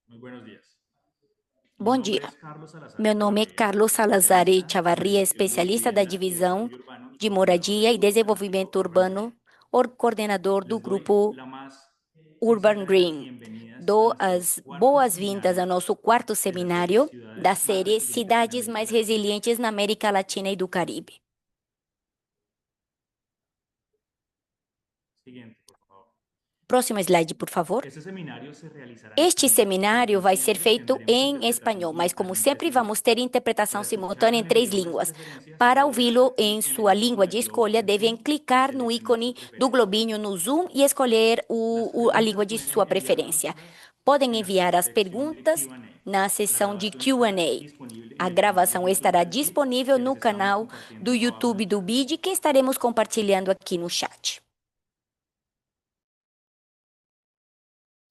Muy buenos días. Mi Bom nombre dia. es Carlos Salazar Meu nome é Echavarría, Carlos Salazar especialista en Chavarria, gestión de especialista movilidad da y divisão desarrollo urbano y de coordinador del moradia e Grupo Temático desenvolvimento Urban Green. urbano, coordenador do Les doy grupo la más Urban sincera de las Green. bienvenidas a Dou nuestro as cuarto boas-vindas ao seminario nosso quarto de la serie seminário da Ciudades más série resilientes en Cidades América Mais Latina. Resilientes na América Latina e do Caribe. Siguiente, por favor. Próximo slide, por favor. Este seminario se realizará en Este español, pero seminário como vai ser siempre feito tendremos em interpretación espanhol, mas como simultánea en tres sempre vamos ter idiomas. interpretação Para escuchar simultânea em en el três idioma de su línguas. preferencia, Para solo deben dar ouvi-lo clic em en el sua icono língua del de globo escolha, en devem Zoom y clicar no seleccionar su ícone do preferencia. globinho no Zoom e escolher Las a preguntas língua de pueden sua enviárnoslas preferência. Podem en la enviar as sección de perguntas Q&A. na La sessão de grabación estará Q&A. disponible en A el canal de gravação YouTube estará del BID disponível que les no estamos canal do compartiendo abajo en YouTube el do chat. BID, que estaremos compartilhando aqui no chat.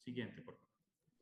Siguiente, por favor.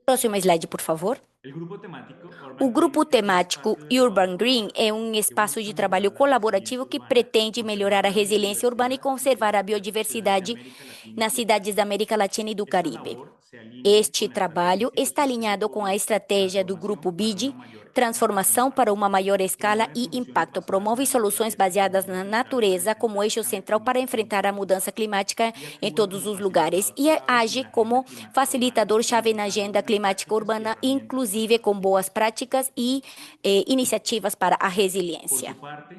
Próximo slide, por favor. El grupo temático O Urban Green grupo es un temático espacio de Urban trabajo Green é um que espaço busca de mejorar trabalho la resiliencia colaborativo que urbana, pretende melhorar conservar a la resiliência urbana e biodiversidad y conservar a proteger las ciudades de biodiversidade América Latina nas y el Caribe. cidades da América Latina e do Esta Caribe. labor se alinea Este con la estrategia trabalho está alinhado ecosistémico com a BID, estratégia do transformación grupo para una BID, mayor escala e transformação para impacto. uma maior escala Promueve e soluciones impacto. basadas en Promove la soluções naturaleza como baseadas eje na central para natureza como enfrentar el eixo cambio central para climático enfrentar a mundial mudança climática y em actúa todos como os lugares facilitador e clave en age la agenda como climática urbana, facilitador-chave na impulsando agenda buenas climática prácticas y urbana, herramientas para la inclusive com boas práticas e iniciativas para a Por resiliência. su parte,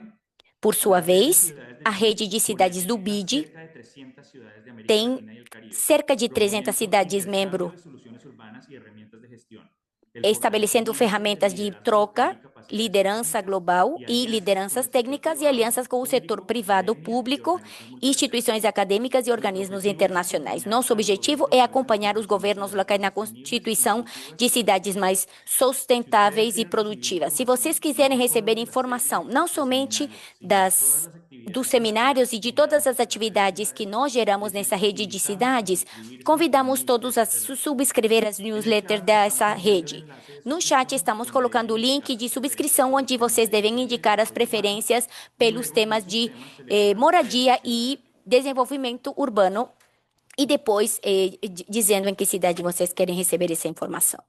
Por la sua red de vez, ciudades a del BID rede de cidades do conecta BID cerca de 300 ciudades de América tem Latina y el Caribe, cerca de 300 promoviendo cidades intercambio membros, de soluciones urbanas y herramientas de gestión, el estabelecendo fortalecimiento del ferramentas de liderazgo local troca, y capacidades liderança técnicas global y e alianzas con lideranças el sector técnicas e privado, alianças com o setor público, privado, academia y público, organismos multilaterales. instituições acadêmicas e Nuestro organismos objetivo es internacionais. acompañar Nosso a los objetivo gobiernos é locales en la acompanhar os construcción de governos ciudades locais más na sostenibles, constituição inclusivas de y cidades productivas. mais Si ustedes sustentáveis e quieren recibir produtivas. Se vocês información no quiserem solo receber de la informação, serie não de somente seminarios, sino de todas las dos actividades en la red seminários e que de todas generamos as en la red de atividades que ciudades, nós geramos les nessa rede de invitamos a cidades, suscribirse al convidamos todos a newsletter de la red. subscrever as En el newsletters chat estamos dessa enviando el rede. enlace de No chat suscripción estamos donde deben colocando o link indicar de preferencias subscrição por el onde tema vocês de devem movilidad y indicar as desarrollo urbano preferências y pelos luego temas por sus de temas seleccionar moradia ciudades. e desenvolvimento urbano e depois dizendo em que cidade vocês querem receber essa informação.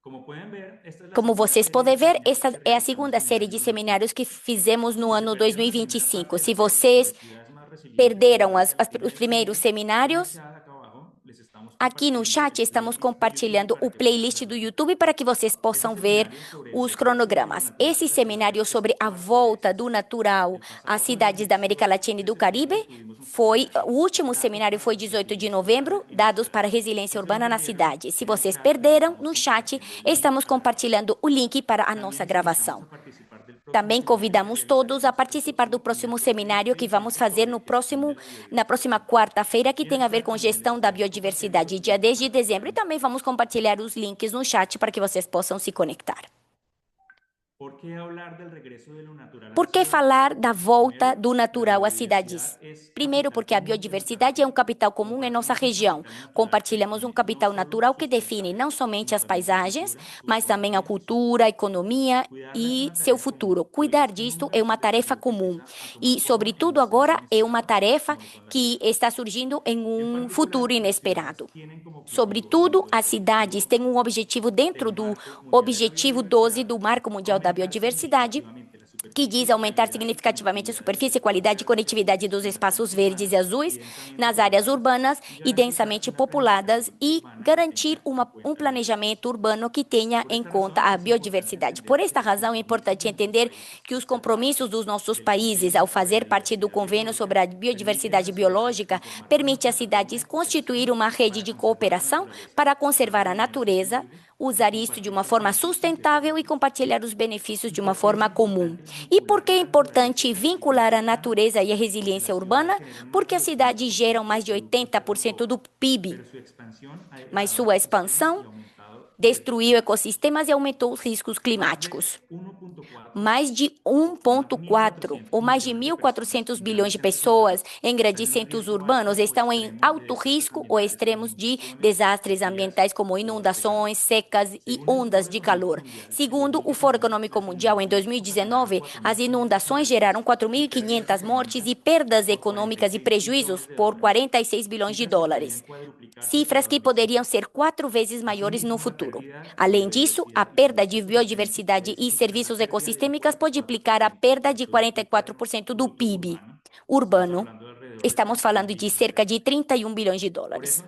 Como pueden ver, esta es la Como segunda vocês serie de podem ver, seminarios esta que é a realizamos segunda en el série año de 2025. seminários que fizemos no Si se ano perdieron la primera parte 2025. de la Se serie sobre vocês ciudades más resilientes en perderam América Latina os y el primeiros Caribe, en el seminários, chat acá abajo les estamos aqui no compartiendo chat el estamos playlist de YouTube compartilhando para o que puedan playlist do verlo. YouTube para que vocês Este possam ver seminario sobre el os regreso de lo cronogramas. natural a Esse las ciudades seminário es sobre a parte de volta este. do natural El às pasado jueves cidades da América 18 Latina e de do septiembre Caribe tuvimos un foi, seminario, o último Datos seminário para foi la 18 de resiliência urbana novembro, en las dados para a ciudades. resiliência Si se lo urbana na perdieron, cidade. Se en el vocês chat les perderam, estamos no chat compartiendo el link estamos a la grabación. compartilhando o link para a nossa También les invitamos gravação. a participar del próximo Também seminario que convidamos todos a realizaremos el participar do próximo próximo miércoles seminário que vamos 25 fazer sobre no gestión de próximo, la na biodiversidad. próxima quarta-feira, que Y en tem el a ver chat com también les gestão da estamos compartiendo biodiversidade, los dia links 10 para de que dezembro. E puedan também vamos compartilhar os links no chat para que vocês possam se conectar. ¿Por qué hablar del regreso de lo natural a Por las que ciudades? falar da volta Primero, do la natural às biodiversidad cidades? es Primeiro, capital porque a común de nuestra biodiversidade é región. um capital comum em nossa Compartimos un região. capital natural que Compartilhamos um define no capital solo natural que sus define não paisajes, somente sino as también su paisagens, cultura, su mas também a economía y su cultura, a futuro. economia Cuidarla es e una seu tarea común. futuro. Hoy Cuidar en un disto é uma tarefa desafío que comum. empieza a tomar E, forma en sobretudo, escenarios agora é uma inesperados, tarefa como lo son las que ciudades. está surgindo em En um futuro particular, las inesperado. ciudades tienen como objetivo, Sobretudo, dentro del as cidades têm objetivo um objetivo dentro del do Marco Mundial de la Objetivo 12 Biodiversidad, do Marco Mundial da aumentar Biodiversidade, significativamente la que diz superficie, aumentar calidad y significativamente a conectividad de los superfície, espacios qualidade e verdes conectividade públicos dos en las espaços zonas verdes e urbanas y azuis densamente nas áreas pobladas urbanas y e garantizar densamente una populadas planificación e urbana que garantir tenga en cuenta um la biodiversidad. planejamento urbano que tenha Por em esta conta razón, a es importante biodiversidade. Por entender que esta los razão, é compromisos importante de nuestros entender países que al os ser compromissos parte dos nossos del países, Convenio ao sobre fazer parte do Biodiversidad Convênio sobre Ecológica, a permite a biodiversidade las ciudades biológica, conformar una permite às plataforma cidades de constituir cooperación uma rede para de conservar la cooperação naturaleza, para usarla conservar de a manera natureza, sostenible y usar isso de compartir uma sus forma beneficios y sustentável e desarrollo. compartilhar os benefícios ¿Y de uma por qué es forma comum. importante E por vincular que é la naturaleza importante y la vincular resiliencia a urbana? natureza e a Porque resiliência las ciudades urbana? generan más Porque del as cidades 80% geram del mais de Producto Interno 80% Bruto, do PIB, pero su expansión ha mas degradado sua ecosistemas y expansão aumentado riesgos destruiu climáticos. ecossistemas e aumentou os riscos Más de climáticos. 1.4, Mais de más de 1,4 ou 1.400 mais de millones de personas 1.400 en bilhões grandes de centros pessoas urbanos em están grandes en un centros riesgo urbanos alto o estão em extremo de alto desastres risco ou ambientales como extremos de monzones, desastres ambientais como o huracanes. inundações, secas e ondas de calor. Segundo o Fórum Econômico Mundial, em 2019, as inundações geraram 4.500 mortes e perdas econômicas e prejuízos por 46 bilhões de dólares. Cifras que poderiam ser 4 vezes maiores no futuro. Além disso, a perda de biodiversidade e serviços ecossistêmicos pode implicar a perda de 44% do PIB urbano. Estamos falando de cerca de 31 bilhões de dólares.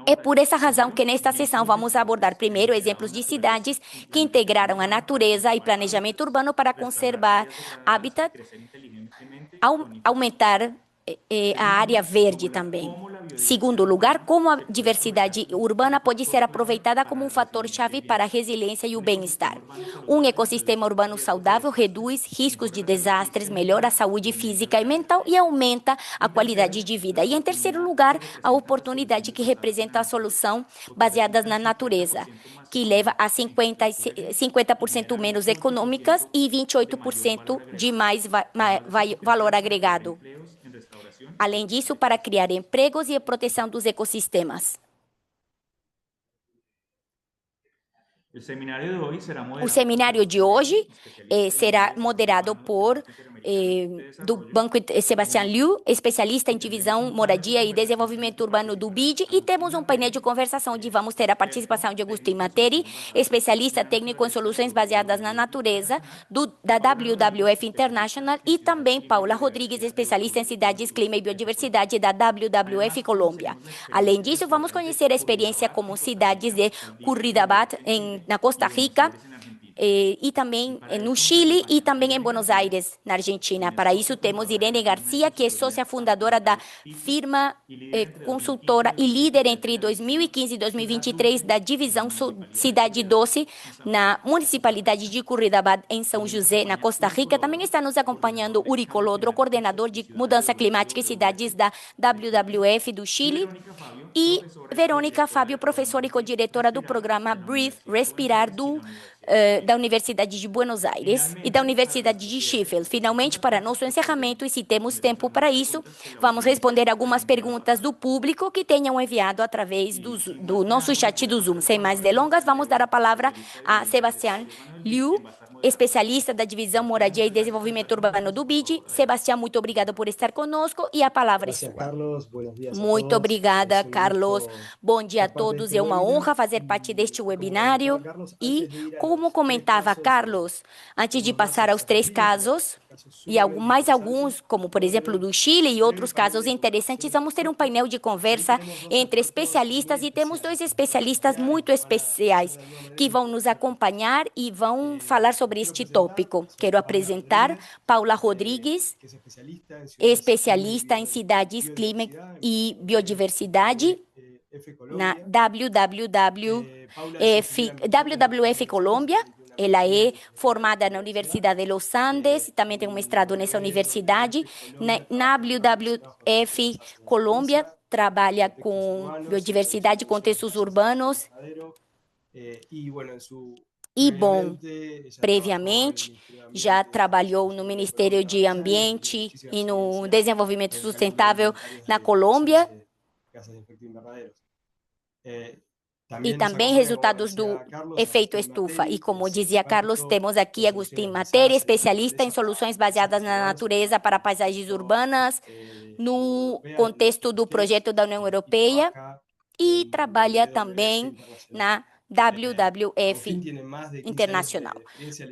É por essa razão que nesta sessão vamos abordar primeiro exemplos de cidades que integraram a natureza e planejamento urbano para conservar habitat, aumentar a área verde também. Segundo lugar, como a diversidade urbana pode ser aproveitada como um fator-chave para a resiliência e o bem-estar. Um ecossistema urbano saudável reduz riscos de desastres, melhora a saúde física e mental e aumenta a qualidade de vida. E, em terceiro lugar, a oportunidade que representa a solução baseada na natureza, que leva a 50% menos econômicas e 28% de mais valor agregado. Além disso, para criar empregos e a proteção dos ecossistemas. O seminário de hoje será moderado por do Banco Sebastião Liu, especialista em divisão, moradia e desenvolvimento urbano do BID, e temos um painel de conversação onde vamos ter a participação de Agustín Materi, especialista técnico em soluções baseadas na natureza da WWF International, e também Paula Rodrigues, especialista em cidades, clima e biodiversidade da WWF Colômbia. Além disso, vamos conhecer a experiência como cidades de Curridabat, na Costa Rica, e também no Chile e também em Buenos Aires, na Argentina. Para isso, temos Irene Garcia, que é sócia fundadora da firma consultora e líder entre 2015 e 2023 da divisão Cidade Doce, na municipalidade de Curridabat, em São José, na Costa Rica. Também está nos acompanhando Uri Colodro, coordenador de mudança climática e cidades da WWF do Chile, e Verônica Fábio, professora e co-diretora do programa Breathe, Respirar, da Universidade de Buenos Aires e da Universidade de Sheffield. Finalmente, para nosso encerramento, e se temos tempo para isso, vamos responder algumas perguntas do público que tenham enviado através do nosso chat do Zoom. Sem mais delongas, vamos dar a palavra a Sebastião Liu, especialista da divisão Moradia e Desenvolvimento Urbano do BID. Sebastião, muito obrigado por estar conosco e a palavra é sua. Carlos. Buenos días a Muito todos. obrigada, Es un Carlos. gusto Bom dia a ser parte de todos. este É uma webinar. honra fazer parte deste Como webinário. comentaba Carlos, E, antes de ir a como los comentava tres casos, Carlos, antes de unos passar aos datos 3 atractivos, casos, casos e sumamente mais interesantes, alguns, como por vamos a exemplo tener do Chile e un outros breve casos panel de interessantes, conversación vamos ter um corto. painel de Ahí conversa tenemos dos entre expertos muy especialistas e temos especiales, 2 especialistas muito para especiais hacer de alguna manera que un vão nos introducción. acompanhar e vão falar sobre Quiero este presentar tópico. a Quero Paula apresentar Rodríguez, Paula Rodrigues, que es especialista en ciudades, especialista em cidades, clima e biodiversidade F na Colombia. Paula es ingeniera ambiental desde WWF 2016 Colômbia. y tiene una Ela maestría é en formada na universidad. Universidade de Los Andes e também tem um mestrado nessa universidade. Na WWF Colômbia, trabalha com biodiversidade e contextos urbanos. E, bom, previamente, já trabalhou no Ministério de Ambiente e no Desenvolvimento Sustentável na Colômbia. E também resultados do efeito estufa. E, como dizia Carlos, temos aqui Agustín Materi, especialista em soluções baseadas na natureza para paisagens urbanas, no contexto do projeto da União Europeia, e trabalha também na WWF Internacional.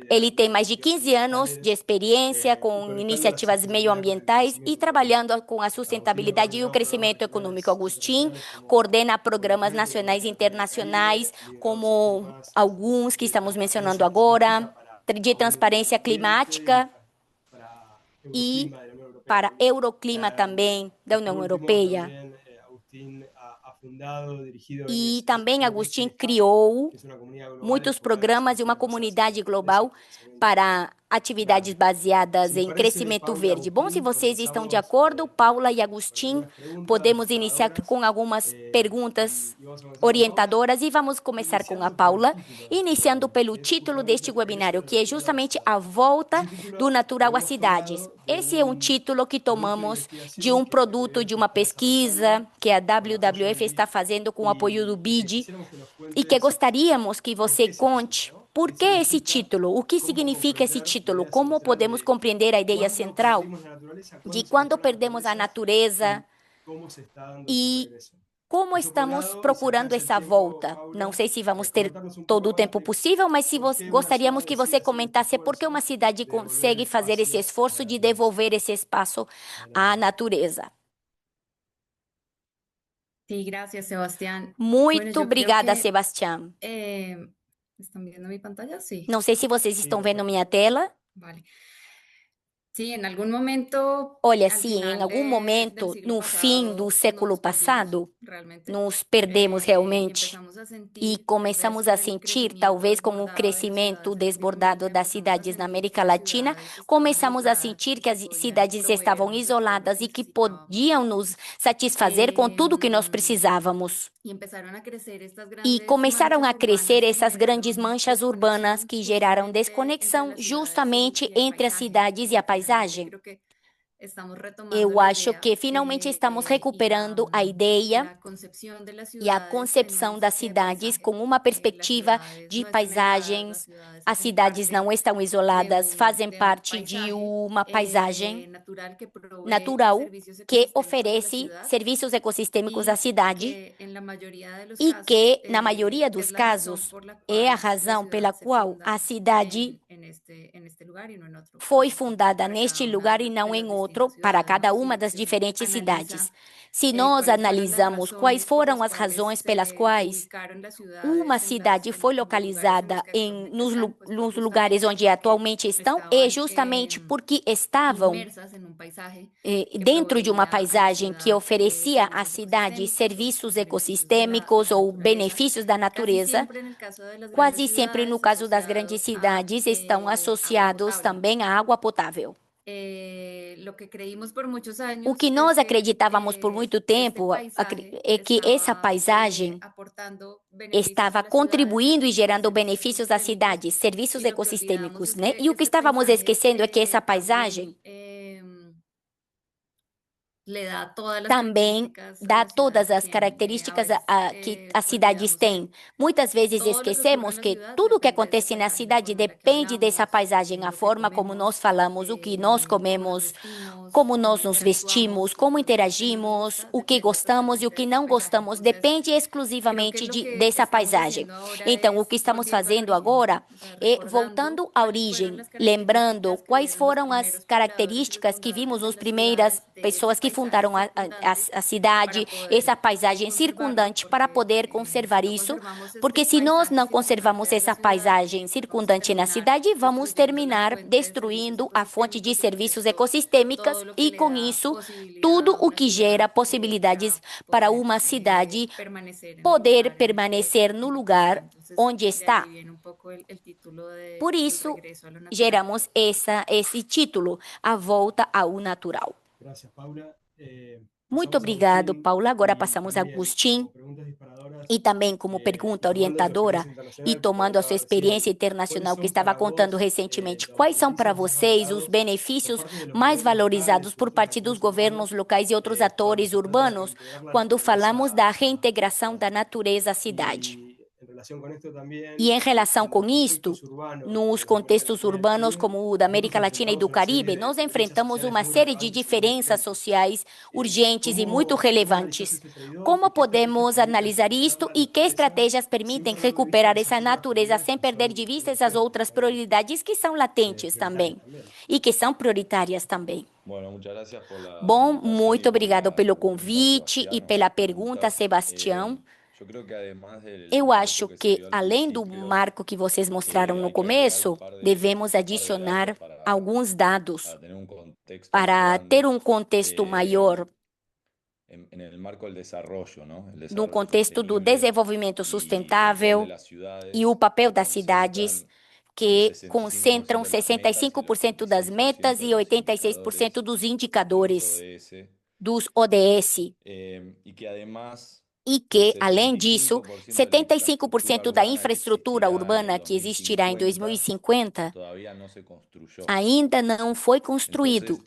Ele tem mais de 15 anos de experiência com iniciativas meioambientais e trabalhando com a sustentabilidade e o crescimento econômico. Agustín coordena programas nacionais e internacionais, como alguns que estamos mencionando agora, de transparência climática e para Euroclima também, da União Europeia. E também Agustín criou muitos programas e uma comunidade global para atividades baseadas em crescimento verde. Bom, se vocês estão de acordo, Paula e Agustín, podemos iniciar com algumas perguntas orientadoras e vamos começar com a Paula, iniciando pelo título deste webinário, que é justamente a volta do natural às cidades. Esse é um título que tomamos de um produto, de uma pesquisa que a WWF está fazendo com o apoio do BID e que gostaríamos que você conte por que esse título, o que significa esse título, como podemos compreender a ideia central de quando perdemos a natureza e como estamos procurando essa volta. Não sei se vamos ter todo o tempo possível, mas se gostaríamos que você comentasse por que uma cidade consegue fazer esse esforço de devolver esse espaço à natureza. Sí, gracias, Sebastián. Muito obrigada, Sebastián. ¿Están viendo mi pantalla? Sí. Não sei se vocês estão vendo minha tela. Vale. Sí, en algún momento, Olha, al sim, em final algum del momento, siglo no fim do pasado, século nos perdimos passado, realmente, nos perdemos y realmente empezamos a e sentir, tal vez começamos con a el sentir, crecimiento talvez com o desbordado de las crescimento ciudades en desbordado Latinoamérica, das empezamos a cidades na sentir América que las Latina, ciudades estaban começamos a aisladas sentir y que que as podían cidades estavam proveernos de todo lo que isoladas e que necesitábamos. podiam nos satisfazer com tudo que nós precisávamos. Y empezaron a crecer estas E grandes começaram manchas a crescer urbanas que essas grandes generaron manchas urbanas desconexión que geraram justamente entre desconexão las ciudades justamente y el entre as paisaje. cidades e a Finalmente paisagem. creo que estamos retomando Eu la acho idea que finalmente estamos y la, recuperando a ideia la concepción de las e a ciudades en un concepção das enfoque de cidades paisaje. com uma Las perspectiva ciudades de no están aisladas, las paisagens. ciudades As hacen cidades parte não estão de isoladas, fazem de un parte de paisaje uma paisagem natural que provee natural servicios que ecosistémicos a la oferece ciudad serviços ecossistêmicos à y cidade que en la mayoría de los e casos que, na maioria dos es la razón casos, por la é a cual la razão ciudad pela se qual a funda cidade en este lugar y no en otro, foi para fundada neste cada una lugar e de não las em outro, distintas para ciudades, ¿no? cada uma Si, das si uno diferentes cidades. analiza Se nós cuáles fueron las analisamos quais razones por foram las as cuales razões pelas se quais ubicaron las uma ciudades cidade foi en los lugares en los localizada que actualmente están, pues fue nos lugares justamente onde porque atualmente estão, é estaban justamente porque estavam inmersas en un paisaje que dentro de uma proveía a la paisagem que ciudad oferecia à servicios cidade ecosistémicos o serviços beneficios de ecossistêmicos la ou naturaleza. benefícios da Casi natureza. siempre en el caso de las grandes Quase sempre no ciudades caso das grandes asociados a cidades estão agua associados potable. também à água potável. Lo que creímos por muchos O años que es nós que acreditávamos por muito este tempo paisaje é que essa estaba paisagem aportando beneficios a estava las ciudades, contribuindo e gerando servicios benefícios às ecosistémicos, cidades, serviços y lo que olvidamos ecossistêmicos, es né? que E o que este estávamos paisaje esquecendo é que essa paisagem también le da todas las também características a dá las ciudades todas que as tienen. A características veces que as cidades olvidamos eso. têm. Muitas vezes Todo lo que ocurre en esquecemos la que ciudad tudo o que depende de ese acontece na paisaje, la cidade forma en la que depende dessa hablamos, paisagem, a lo que forma como nós comemos, falamos, o que nós cómo nos comemos, vestimos, como cómo nós nos vestimos, interactuamos, como lo que nos interagimos, gusta o que depende gostamos e o totalmente de que ese não paisaje. gostamos, Entonces, depende creo que exclusivamente lo que dessa estamos paisagem. haciendo ahora Então, o que es estamos volviendo al fazendo origen, agora o sea, é recordando voltando à cuáles fueron origem, las lembrando características que quais vieron los foram as primeros pobladores y los características que vimos fundantes en nos las primeiras ciudades de ese pessoas que paisaje fundaram circundante a cidade, para poder essa paisagem conservarlo, circundante, para porque poder si conservar no isso, conservamos este porque se nós paisaje não circundante conservamos de la essa ciudad, paisagem vamos a circundante na terminar cidade, vamos destruyendo la terminar fuente de servicios destruindo a fonte de ecosistémicos y con serviços esto ecossistêmicas todo lo que e le com da isso posibilidad tudo a o una que gera ciudad possibilidades para para poder uma cidade permanecer en el poder lugar permanecer no en el que está. lugar Entonces, onde de allí está. viene un poco el título Por del isso, regreso a lo natural. geramos esse título, A Volta ao Natural. Gracias, Paula. Muito obrigado, Paula. Agora passamos a Agustín. E também como pergunta orientadora e tomando a sua experiência internacional que estava contando recentemente, quais são para vocês os benefícios mais valorizados por parte dos governos locais e outros atores urbanos quando falamos da reintegração da natureza à cidade? E em relação com isto, nos contextos urbanos como o da América Latina e do Caribe, nós enfrentamos uma série de diferenças sociais urgentes e muito relevantes. Como podemos analisar isto e que estratégias permitem recuperar essa natureza sem perder de vista essas outras prioridades que são latentes também e que são prioritárias também? Bom, muito obrigado pelo convite e pela pergunta, Sebastião. Eu acho que, além do marco que vocês mostraram no começo, devemos adicionar alguns dados para ter um contexto maior, no contexto do desenvolvimento sustentável e o papel das cidades que concentram 65% das metas e 86% dos indicadores dos ODS. E que, além disso, 75% da infraestrutura urbana que existirá em 2050 ainda não foi construído.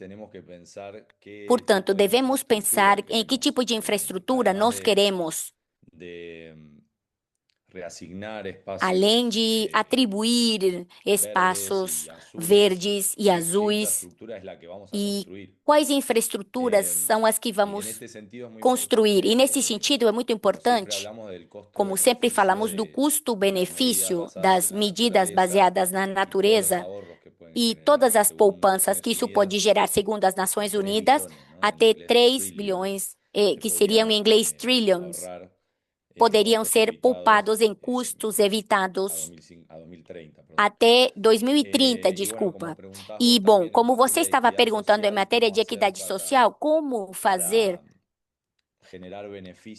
Portanto, devemos pensar em que tipo de infraestrutura nós queremos, além de atribuir espaços verdes e azuis, e quais infraestruturas são as que vamos construir. E nesse sentido é muito importante, como sempre falamos do custo-benefício das medidas baseadas na natureza e todas as poupanças que isso pode gerar, segundo as Nações Unidas, até 3 bilhões, que seriam em inglês trillions, poderiam ser poupados em custos evitados até 2030, desculpa. E, bom, como você estava perguntando em matéria de equidade social, como fazer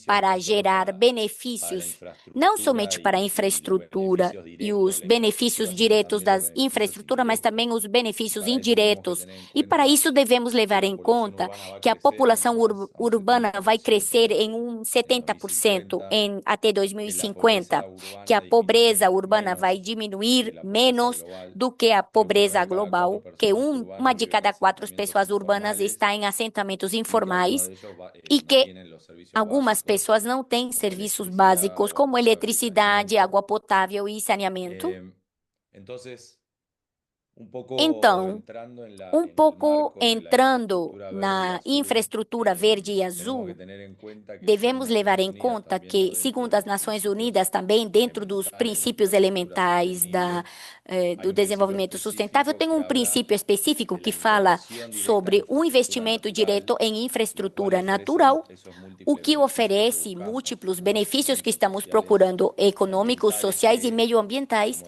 para gerar benefícios, não somente para a infraestrutura e os benefícios diretos das infraestruturas, mas também os benefícios indiretos. E para isso devemos levar em conta que a população urbana vai crescer em 70% até 2050, que a pobreza urbana vai diminuir menos do que a pobreza global, que uma de cada 4 pessoas urbanas está em assentamentos informais e que algumas pessoas não têm serviços básicos como eletricidade, água potável e saneamento. Então, um pouco entrando na infraestrutura verde e azul, devemos levar em conta que, segundo as Nações Unidas, também dentro dos princípios elementais do desenvolvimento sustentável, tem um princípio específico que fala sobre um investimento direto em infraestrutura natural, o que oferece múltiplos benefícios que estamos procurando, econômicos, sociais e meioambientais,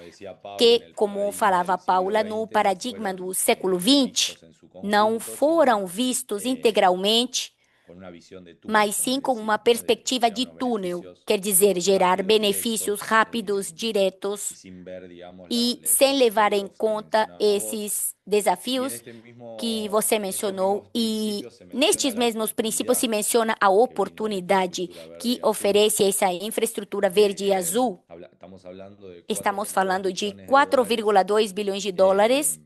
que, como falava Paula, no paradigma do século XX, não foram vistos integralmente, mas sim com uma perspectiva de túnel, quer dizer, gerar benefícios rápidos, diretos e sem levar em conta esses desafios que você mencionou. E nestes mesmos princípios se menciona a oportunidade que oferece essa infraestrutura verde e azul. Estamos falando de 4,2 bilhões de dólares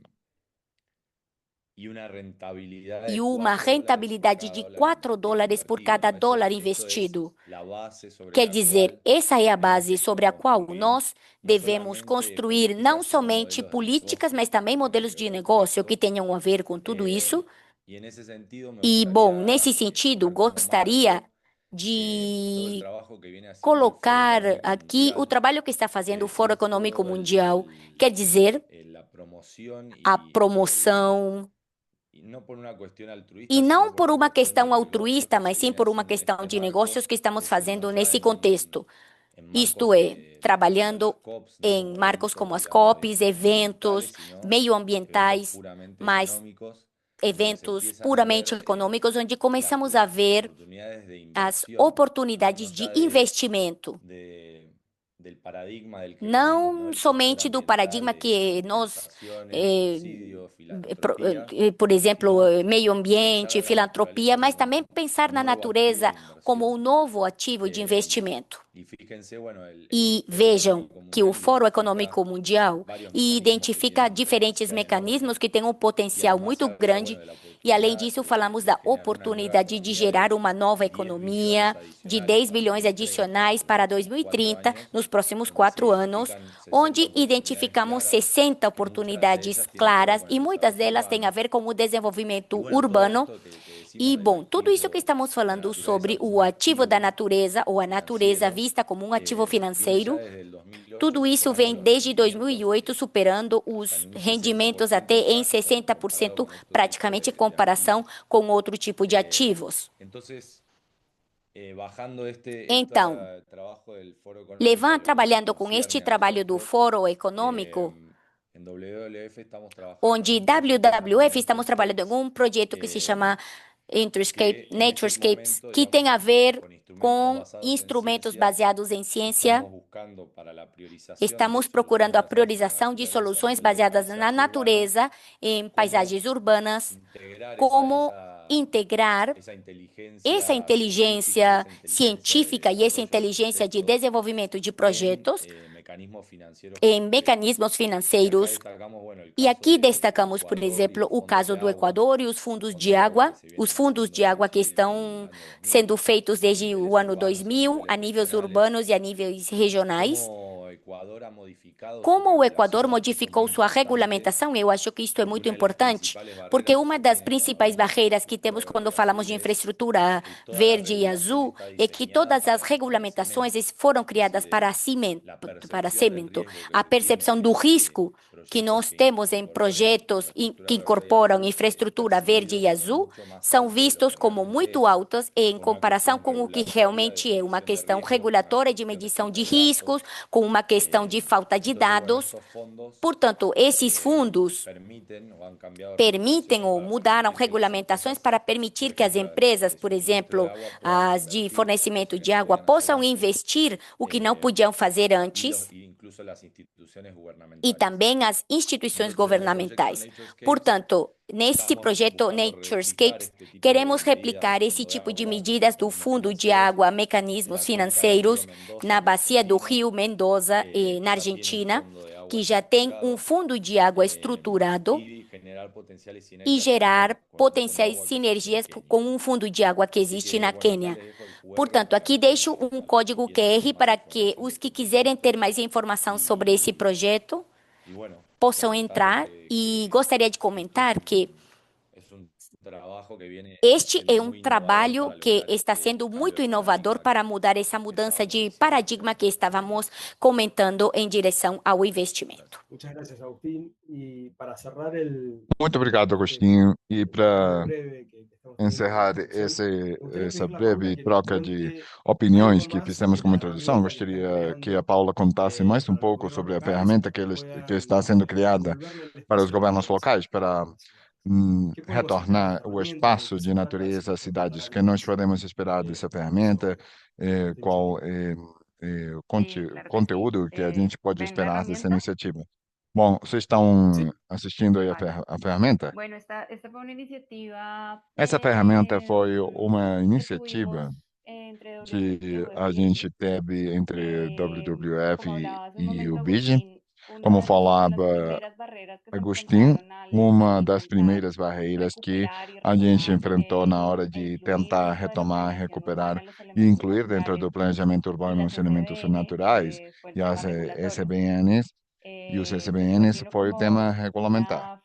e uma rentabilidade de 4 dólares por cada dólar investido. Quer dizer, essa é a base sobre a qual nós devemos construir não somente políticas, mas também modelos de negócio que tenham a ver com tudo isso. E, bom, nesse sentido, gostaria de colocar aqui o trabalho que está fazendo o Fórum Econômico Mundial, quer dizer, a promoção. E não por uma questão altruísta, mas sim por uma questão de negócios que estamos fazendo nesse contexto. Isto é, trabalhando em marcos como as COPs, eventos meioambientais, mas eventos puramente econômicos, onde começamos a ver as oportunidades de investimento. Não somente do paradigma que nós, por exemplo, meio ambiente, filantropia, mas também pensar na natureza como um novo ativo de investimento. E vejam que o Fórum Econômico Mundial identifica diferentes mecanismos que têm um potencial muito grande. E, além disso, falamos da oportunidade de gerar uma nova economia de 10 bilhões adicionais para 2030, nos próximos 4 anos, onde identificamos 60 oportunidades claras e muitas delas têm a ver com o desenvolvimento urbano. E, bom, tudo isso que estamos falando sobre o ativo da natureza, ou a natureza vista como um ativo financeiro, tudo isso vem desde 2008 superando os rendimentos até em 60%, praticamente em comparação com outro tipo de ativos. Então, trabalhando com este trabalho do Fórum Econômico, onde WWF estamos trabalhando em um projeto que se chama Naturescapes, que tem a ver com instrumentos baseados em ciência. Estamos procurando a priorização de soluções baseadas na natureza, em paisagens urbanas, como integrar essa inteligência científica e essa inteligência de desenvolvimento de projetos em mecanismos financeiros. E aqui destacamos, por exemplo, o caso do Equador e os fundos de água que estão sendo feitos desde o ano 2000, a níveis urbanos e a níveis regionais. Como o Equador modificou sua regulamentação, eu acho que isto é muito importante, porque uma das principais barreiras que temos quando falamos de infraestrutura verde e azul é que todas as regulamentações foram criadas para cimento. A percepção do risco que nós temos em projetos que incorporam infraestrutura verde e azul são vistos como muito altos em comparação com o que realmente é uma questão regulatória de medição de riscos, com uma questão de falta de dados. Portanto, esses fundos permitem ou mudaram regulamentações para permitir que as empresas, por exemplo, as de fornecimento de água, possam investir o que não podiam fazer antes, e também as instituições governamentais. Portanto, nesse projeto Naturescapes, queremos replicar esse tipo de medidas do Fundo de Água, mecanismos financeiros na bacia do Rio Mendoza, na Argentina, que já tem um fundo de água estruturado, e gerar potenciais sinergias com um fundo de água que existe na Quênia. Portanto, aqui deixo um código QR para que os que quiserem ter mais informação sobre esse projeto possam entrar, e gostaria de comentar que este é um trabalho que está sendo muito inovador para mudar essa mudança de paradigma que estávamos comentando em direção ao investimento. Muito obrigado, Agostinho. E para encerrar essa breve troca de opiniões que fizemos como introdução, gostaria que a Paula contasse mais um pouco sobre a ferramenta que está sendo criada para os governos locais, para retornar o espaço de natureza às cidades. Que nós podemos esperar dessa ferramenta? Qual é o conteúdo que a gente pode esperar dessa iniciativa? Bom, vocês estão assistindo aí a ferramenta? Essa ferramenta foi uma iniciativa que a gente teve entre WWF e o BID. Como falava Agostinho, uma das primeiras barreiras que a gente enfrentou na hora de tentar retomar, recuperar e incluir dentro do planejamento urbano os saneamentos naturais e as SBNs e os SBNs foi o tema regulamentar.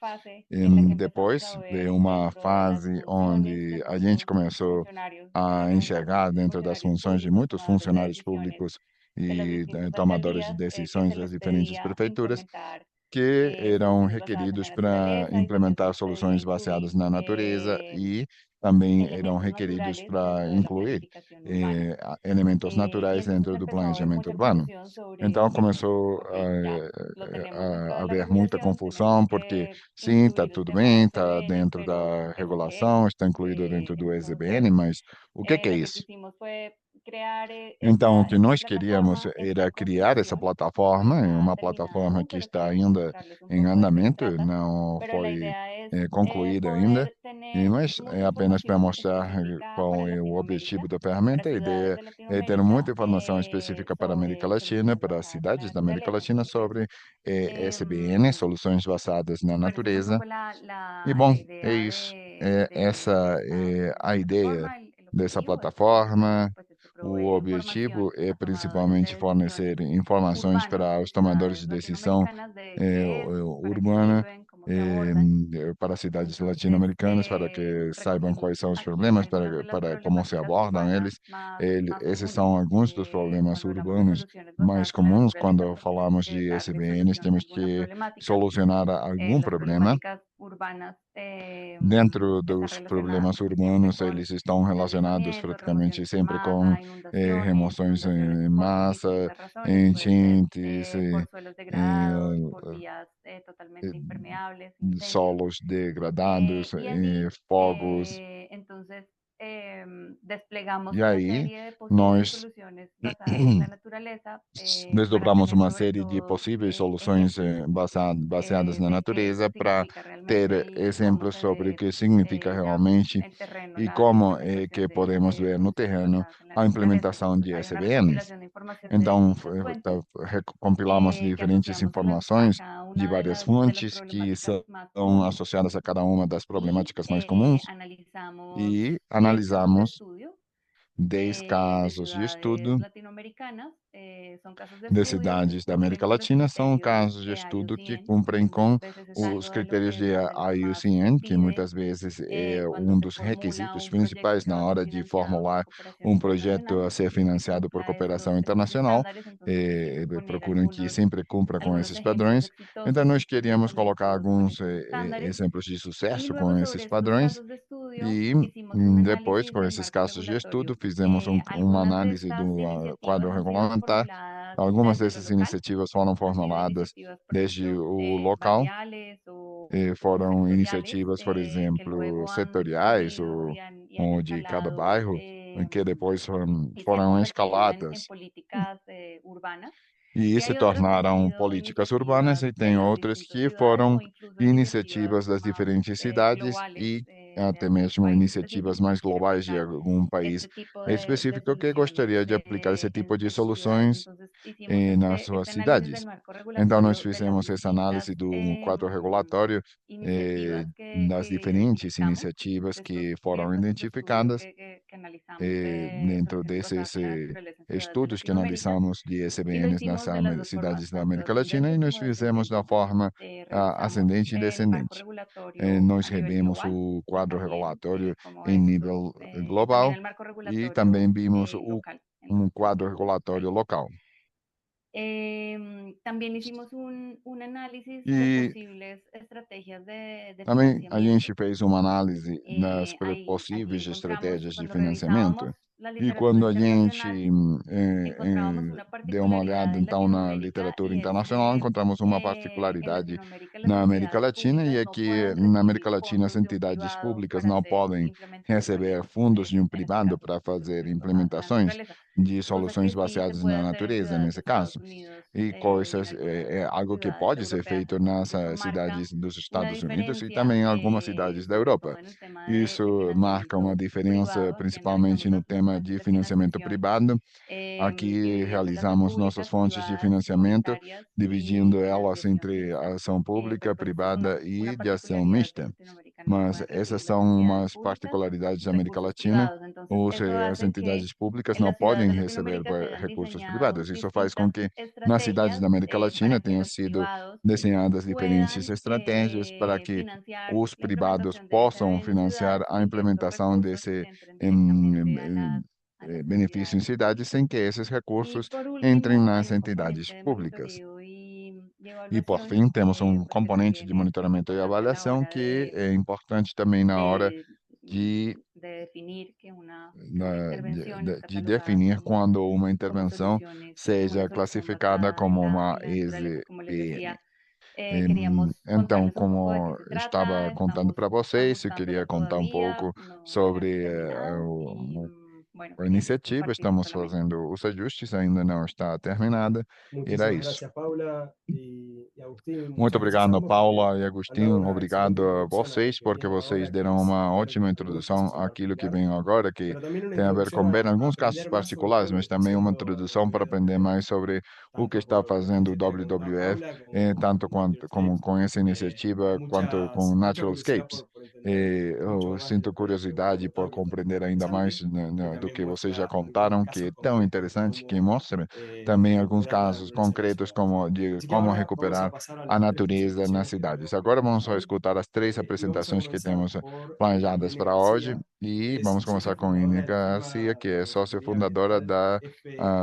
Depois veio uma fase onde a gente começou a enxergar dentro das funções de muitos funcionários públicos e tomadores de decisões das diferentes prefeituras que eram requeridos para implementar soluções baseadas na natureza e também eram requeridos para incluir elementos naturais dentro do planejamento urbano. Então começou a haver muita confusão, porque sim, está tudo bem, está dentro da regulação, está incluído dentro do ESBN, mas o que é isso? Então, o que nós queríamos era criar essa plataforma, uma plataforma que está ainda em andamento, não foi concluída ainda, mas é apenas para mostrar qual é o objetivo da ferramenta. A ideia é ter muita informação específica para a América Latina, para as cidades da América Latina sobre SBN, soluções baseadas na natureza. E bom, é isso. Essa é a ideia dessa plataforma. O objetivo é principalmente fornecer informações para os tomadores de decisão urbana para cidades latino-americanas, para que saibam quais são os problemas, para como se abordam eles. Esses são alguns dos problemas urbanos mais comuns quando falamos de SBNs. Temos que solucionar algum problema. Dentro dos problemas urbanos, eles estão relacionados praticamente sempre com remoções em massa, enchentes, solos degradados, fogos, Entonces, E desplegamos una aí, serie de posibles nós soluciones basadas en la naturaleza para desdobramos tener uma sobre série de todo possíveis soluções ejemplos baseadas na de qué natureza esto para significa realmente ter y cómo exemplos se sobre o ve que significa ya realmente en terreno e la como é implementación que podemos de ver no soluciones terreno basadas en la a naturaleza. implementação Entonces, de hay una SBNs. recopilación de información de Então, distintas fuentes compilamos que diferentes asociamos a informações cada de una várias de las fontes que problemáticas são más comunes associadas a cada uma das y problemáticas mais comuns analizamos e 10 casos de analisamos estudio 10 de casos de ciudades estudo latinoamericanas. Son casos de de estudio que cidades da América cumplen con los Latina, são criterios casos de de estudo que IUCN, que cumprem com muchas veces es os uno critérios de de lo que más se IUCN, que pide muitas vezes é cuando um se dos formula requisitos un proyecto principais que na va a ser hora de financiado por formular cooperación um projeto internacional. a ser financiado por Cumpla cooperação estos internacional. estándares, entonces quisimos poner Procuram que sempre cumpra com algunos esses ejemplos padrões. Então, exitosos que nós cumplen queríamos colocar con alguns estos estándares. exemplos de Y sucesso com luego esses sobre estos padrões casos de estudio e hicimos un depois, análisis com del esses marco casos de estudo, regulatorio. fizemos uma Algunas de análise estas do quadro iniciativas han sido regulamentar. formuladas Algumas desde lo dessas local, iniciativas foram han sido formuladas iniciativas, por desde ejemplo, o local, barriales o foram sectoriales iniciativas, por que exemplo, luego han setoriais discurrido y han ou de cada escalado bairro, que depois y se han foram convertido en escaladas políticas urbanas. e Y se hay otras que han tornaram sido políticas urbanas, iniciativas e de tem las outras distintas que ciudades foram o incluso iniciativas iniciativas das más diferentes cidades globales e de até algún mesmo país iniciativas específico mais que quiere globais de aplicar algum país este tipo de específico que soluciones gostaria de aplicar esse tipo de en sus ciudades. soluções Entonces, hicimos nas suas este análisis cidades. del marco Então, nós regulatorio de las fizemos essa distintas análise do quadro regulatório, iniciativas das que diferentes identificamos, iniciativas de estos que 10 foram casos de estudio identificadas que analizamos dentro sobre estos desses casos de la naturaleza en ciudades de estudos que Latinoamérica. analisamos de Y lo SBNs nas hicimos de las dos formas, cidades da tanto América Latina, e ascendente nós como fizemos da descendente. forma Revisamos ascendente e el marco descendente. regulatorio Nós a nivel revemos global, o quadro también regulatório como em estos, nível también global el marco e regulatorio também vimos local en um los quadro distintos regulatório países. local. También hicimos un análisis de E posibles estrategias de também a financiamiento. gente fez uma análise das Aquí possíveis encontramos, estratégias de cuando financiamento. revisábamos la E literatura quando a gente internacional, encontrábamos una deu uma particularidad olhada en então na Latinoamérica literatura y es internacional, que encontramos uma en particularidade Latinoamérica las na América entidades Latina, e públicas é no que pueden na América recibir Latina as fondos de un entidades privado públicas para não hacer podem receber implementaciones, fundos de um en este privado caso, para fazer soluciones basadas en la implementações naturaleza, de cosa soluções que sí se baseadas puede na hacer en natureza, ciudades de nesse Estados caso. Unidos E y en coisas algunas é algo que ciudades pode ser europeas. feito nas Eso marca cidades dos una Estados Unidos e diferencia, também em algumas cidades da sobre Europa. todo en el tema de Isso marca uma financiamiento diferença, privado. Aquí principalmente analizamos no las tema fuentes de de financiamento financiación, privado. Aqui dividiendo las de realizamos nossas públicas, fontes de privadas, financiamento, comunitarias dividindo y las de elas acción entre a mixta. ação Pues pública, por eso es privada una e de ação particularidad que en mista. Latinoamérica no Mas pueden essas recibir las são entidades umas públicas particularidades da América recursos Latina. privados. Entonces, eso As hace que entidades públicas en não las ciudades podem de receber Latinoamérica se hayan recursos diseñado privados. Isso faz com distintas que nas cidades estrategias da América para Latina que tenham los sido privados desenhadas diferentes puedan estratégias para que financiar os la privados implementación de esa possam en financiar ciudad a sin que estos implementação recursos desse entren em, directamente a las benefício em entidades cidades públicas. sem que esses Y recursos por entrem último, hay nas un entidades componente de públicas. monitoreo y E, por evaluación, fim, temos pues que componente de también es monitoramento e importante a la avaliação hora que é importante também na hora de, de, de definir que una intervención es de catalogada definir quando uma como intervenção como una seja solución classificada basada como uma en la naturaleza. Como les EZPN. decía, queríamos Então, contarles un poco de como qué se eu estava trata, contando estamos para vocês, eu queria ajustándola contar um todavía, pouco no la hemos sobre terminado y bueno, a queríamos iniciativa. compartirlo Estamos solamente. fazendo os ajustes, ainda não está terminada. Era Muchísimas isso. gracias, Paula y Agustín. Muito Muchas gracias a obrigado, ambos porque Paula e han dado Agostinho. una excelente Obrigado a introducción a lo vocês, que porque viene vocês ahora, que deram es uma ver ótima algún introdução caso en àquilo que particular, vem agora, que pero también una tem a ver introducción com ver a alguns casos aprender más sobre todo particulares, lo que mas está também uma haciendo el introdução para gobierno aprender mais argentino, sobre o que tanto está por lo que fazendo o usted ya comentaba, WWF, Paula, como tanto con Natural como Escapes. com essa Con iniciativa, quanto com mucha Natural curiosidad Escapes. por entender mucho Eu más de sinto lo que ahora estoy curiosidade por comentando, tanto compreender por ainda mais Chanti, que do también que vocês já muestra algunos contaram, que casos é tão concretos de interessante, que cómo mostra também alguns recuperar la casos naturaleza en las concretos ciudades. como de Así que como ahora vamos a recuperar pasar a a las tres natureza nas presentaciones que cidades. tenemos Agora para vamos só hoy escutar as três y vamos a apresentações que comenzar temos por planejadas Irene para hoje García, e que vamos es começar socia com Ine fundadora de la Garcia, firma que é de sócia consultoría fundadora ambiental da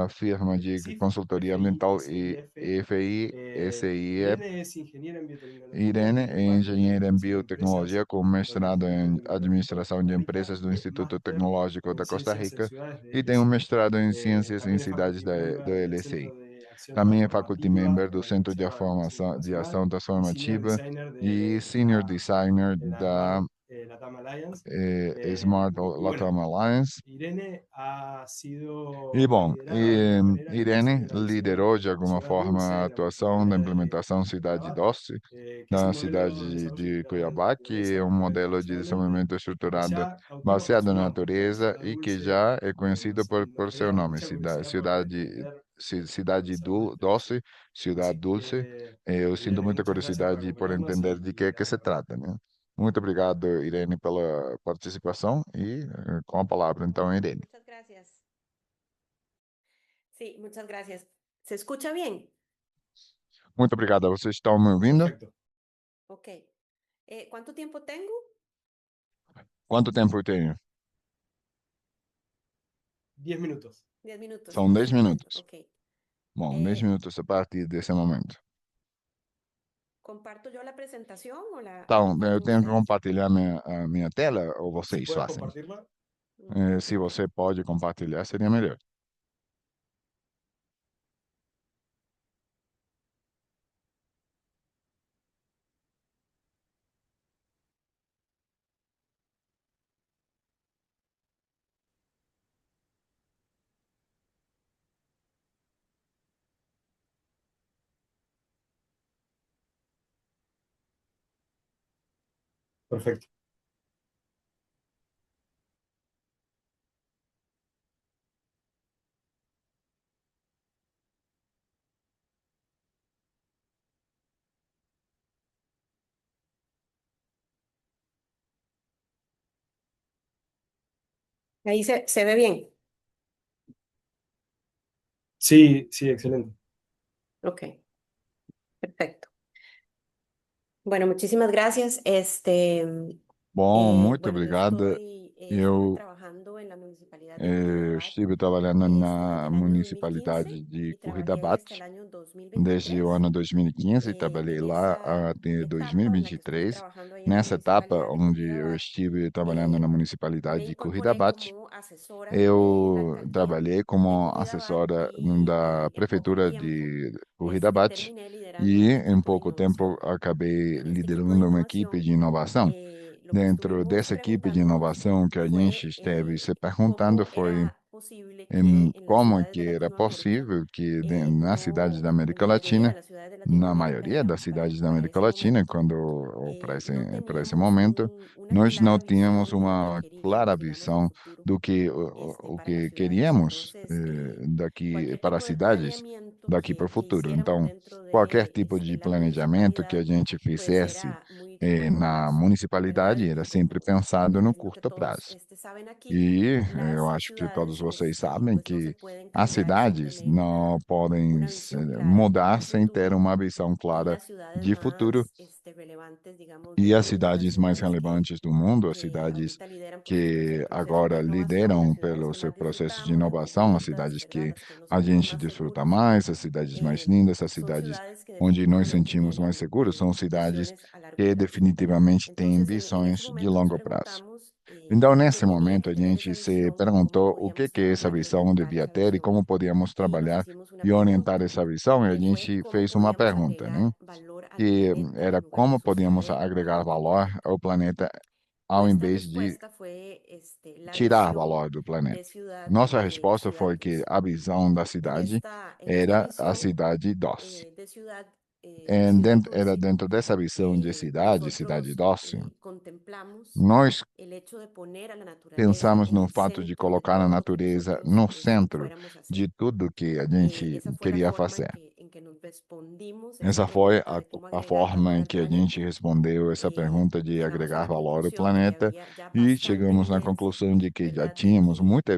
firma de FICIF, consultoria ambiental e FICIF. FISIE. Irene es ingeniera en biotecnología, Irene tiene un é máster en engenheira em administración de empresas biotecnologia com por el mestrado em Instituto Tecnológico administração de Costa Rica empresas do y un Instituto máster Tecnológico en da Costa ciencias en Rica ciudades de e tem um LSI. mestrado em ciências em También es cidades faculty do member del LSI. Centro de Acción Também é faculty Transformativa member de do la Centro de Universidad de Nacional Ação y senior Transformativa designer e de senior designer en la da RAN LATAM Alliance. Smart Y bueno, Latam Alliance. Irene ha E, sido bom, liderada de alguna manera en la Irene aceleración liderou de de alguma Ciudad Dulce, forma a de la atuação da municipalidad implementação de Cidade Cuiabá, Doce, que es na un modelo de cidade desarrollo de estructurado de Cuiabá, que naturaleza é que um modelo de tradicionalmente desenvolvimento estruturado ya baseado na autoproclamó como natureza Ciudad e que Dulce já é conhecido nos por seu daría nome, mucha curiosidad poder entender Cidade hacia dónde está eso. Doce, Cidade Así Dulce. que, Eu sinto Irene, muita muchas gracias por curiosidade por acompañarnos entender de y que se la trata, né? Muito obrigado, Irene, pela participação e com a palavra, então, Irene. Muchas gracias. Sí, muchas gracias. ¿Se escucha bien? Muito obrigado. Vocês estão me ouvindo? Perfecto. Ok. ¿Cuánto tiempo tengo? Quanto tempo eu tenho? 10 minutos. 10 minutos São en 10 este momento. minutos. Ok. Bom, 10 Eh, minutos a partir desse momento. ¿Comparto yo la presentación o la Então, eu tienen tenho que ustedes? compartilhar a minha tela ou Si vocês puedes fazem? compartirla. Se você pode compartilhar, seria melhor. Perfecto. Ahí se ve bien. Sí, sí, excelente. Ok, perfecto. Bueno, muchísimas gracias. Bom, muito Bueno, yo obrigado. estuve Eu trabajando en la municipalidad de Curridabat estive trabalhando na desde el año 2015 municipalidade de y trabajé ahí Curridabat hasta el año desde o 2023. ano 2015 e trabalhei En lá esa até etapa en la que estuve 2023. trabajando ahí en la Nessa etapa, municipalidad de onde eu Curridabat, estive trabalhando na eh, municipalidade me de incorporé Curridabat, como asesora de la eu alcaldía trabalhei de como Curridabat assessora y da en poco prefeitura tiempo de Curridabat terminé liderando e, este em equipo de pouco tempo, innovación. acabei En este equipo de liderando uma equipe innovación, de inovação. lo que Dentro estuvimos dessa equipe de preguntándonos inovação, que a gente fue esteve se perguntando cómo foi era posible que en las como ciudades que de era Latinoamérica, possível que nas cidades da en América la mayoría de Latina, las ciudades de na Latinoamérica, maioria das digamos, cidades da para América ese Latina, momento, ou no para esse teníamos momento, una nós não clara tínhamos visión de lo que uma clara queríamos, digamos, a visão futuro do que o para las que ciudades. queríamos Entonces, daqui cualquier para tipo as de cidades planeamiento daqui para o que futuro. hiciéramos Então, dentro qualquer de tipo de la planejamento que municipalidad, a gente pues fizesse era muy de corto na plazo, ¿verdad? municipalidade era Y sempre como pensado me no imagino que curto todos prazo. saben aquí, E eu las acho que todos ciudades vocês sabem pues no se que pueden as cambiar sin cidades tener não podem una visión clara mudar de sem ter futuro uma visão y clara las ciudades de futuro. más relevantes, digamos, E del as mundo, las cidades mais ciudades relevantes do mundo, as que cidades ahorita lideran por que su proceso de agora innovación, las lideram ciudades pelo que seu más processo de disfrutamos, las más inovação, as bonitas, cidades ¿verdad? que Las que nos a sentimos gente más desfruta seguros, mais, as cidades mais lindas, as son cidades ciudades que onde nos definitivamente sentimos mais tienen seguros, são cidades visiones a largo que plazo. definitivamente têm Entonces, en ese visões de momento nos longo prazo. preguntamos Então, nesse qué tenía momento, que a tener gente esa se visión, cómo perguntou o podíamos que essa trabajar y visão orientar devia esa ter e visión. como podíamos Y nos trabalhar hicimos una e orientar pregunta essa visão, e a que fue gente cómo fez uma podíamos pergunta, né? agregar valor al Que planeta era en lugar de como podíamos sustraer agregar valor del valor planeta. ao planeta ao Nuestra invés de respuesta fue la tirar visión valor do planeta. de ciudad, Nossa resposta ciudad foi que dulce. a visão da En cidade esta era a visión cidade doce. de ciudad, ciudad Era dulce, dentro dessa visão de cidade nosotros doce, contemplamos nós el hecho de poner a la naturaleza pensamos en no el fato de centro de colocar a todo lo que natureza nosotros no centro fuéramos a hacer. de tudo que a gente Esa fue la queria forma fazer. en que nos respondimos esa Essa foi pregunta de cómo a agregar forma valor em al que a gente planeta. respondeu essa pergunta Y de llegamos a agregar la valor ao conclusión de que planeta había ya e bastante chegamos na evidencia, conclusão de que já ¿verdad? tínhamos muita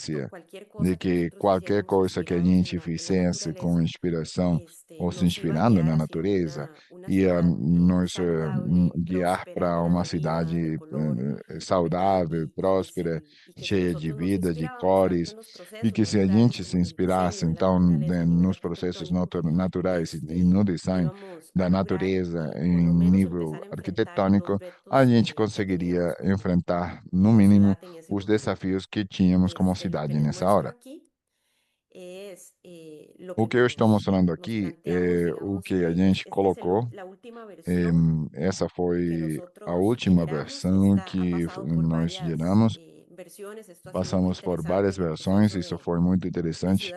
Por evidência cualquier de cosa que que nosotros qualquer hiciéramos coisa que a inspirados gente en la fizesse com naturaleza, inspiração ou se nos iba a inspirando guiar na hacia natureza, una ia ciudad nos saludable, guiar próspera, para llena uma de vida, de cidade color, ¿verdad? saudável, próspera, Y que si cheia de nosotros nos vida, de inspirábamos tanto cores, en los e procesos que se a naturales gente se como en el inspirasse, diseño de la então, naturaleza a nivel nos processos arquitectónico, naturais e no design íbamos a da lograr natureza por em lo menos nível empezar a enfrentar los arquitetônico, a retos gente que conseguiria teníamos enfrentar, no como mínimo, ciudad en ese os momento. desafios que tínhamos como Lo que cidade les nessa muestro hora. aquí O que eu estou mostrando aqui é o que a gente colocou. Essa foi a última versão que nós geramos. Passamos por várias versões, isso foi muito interessante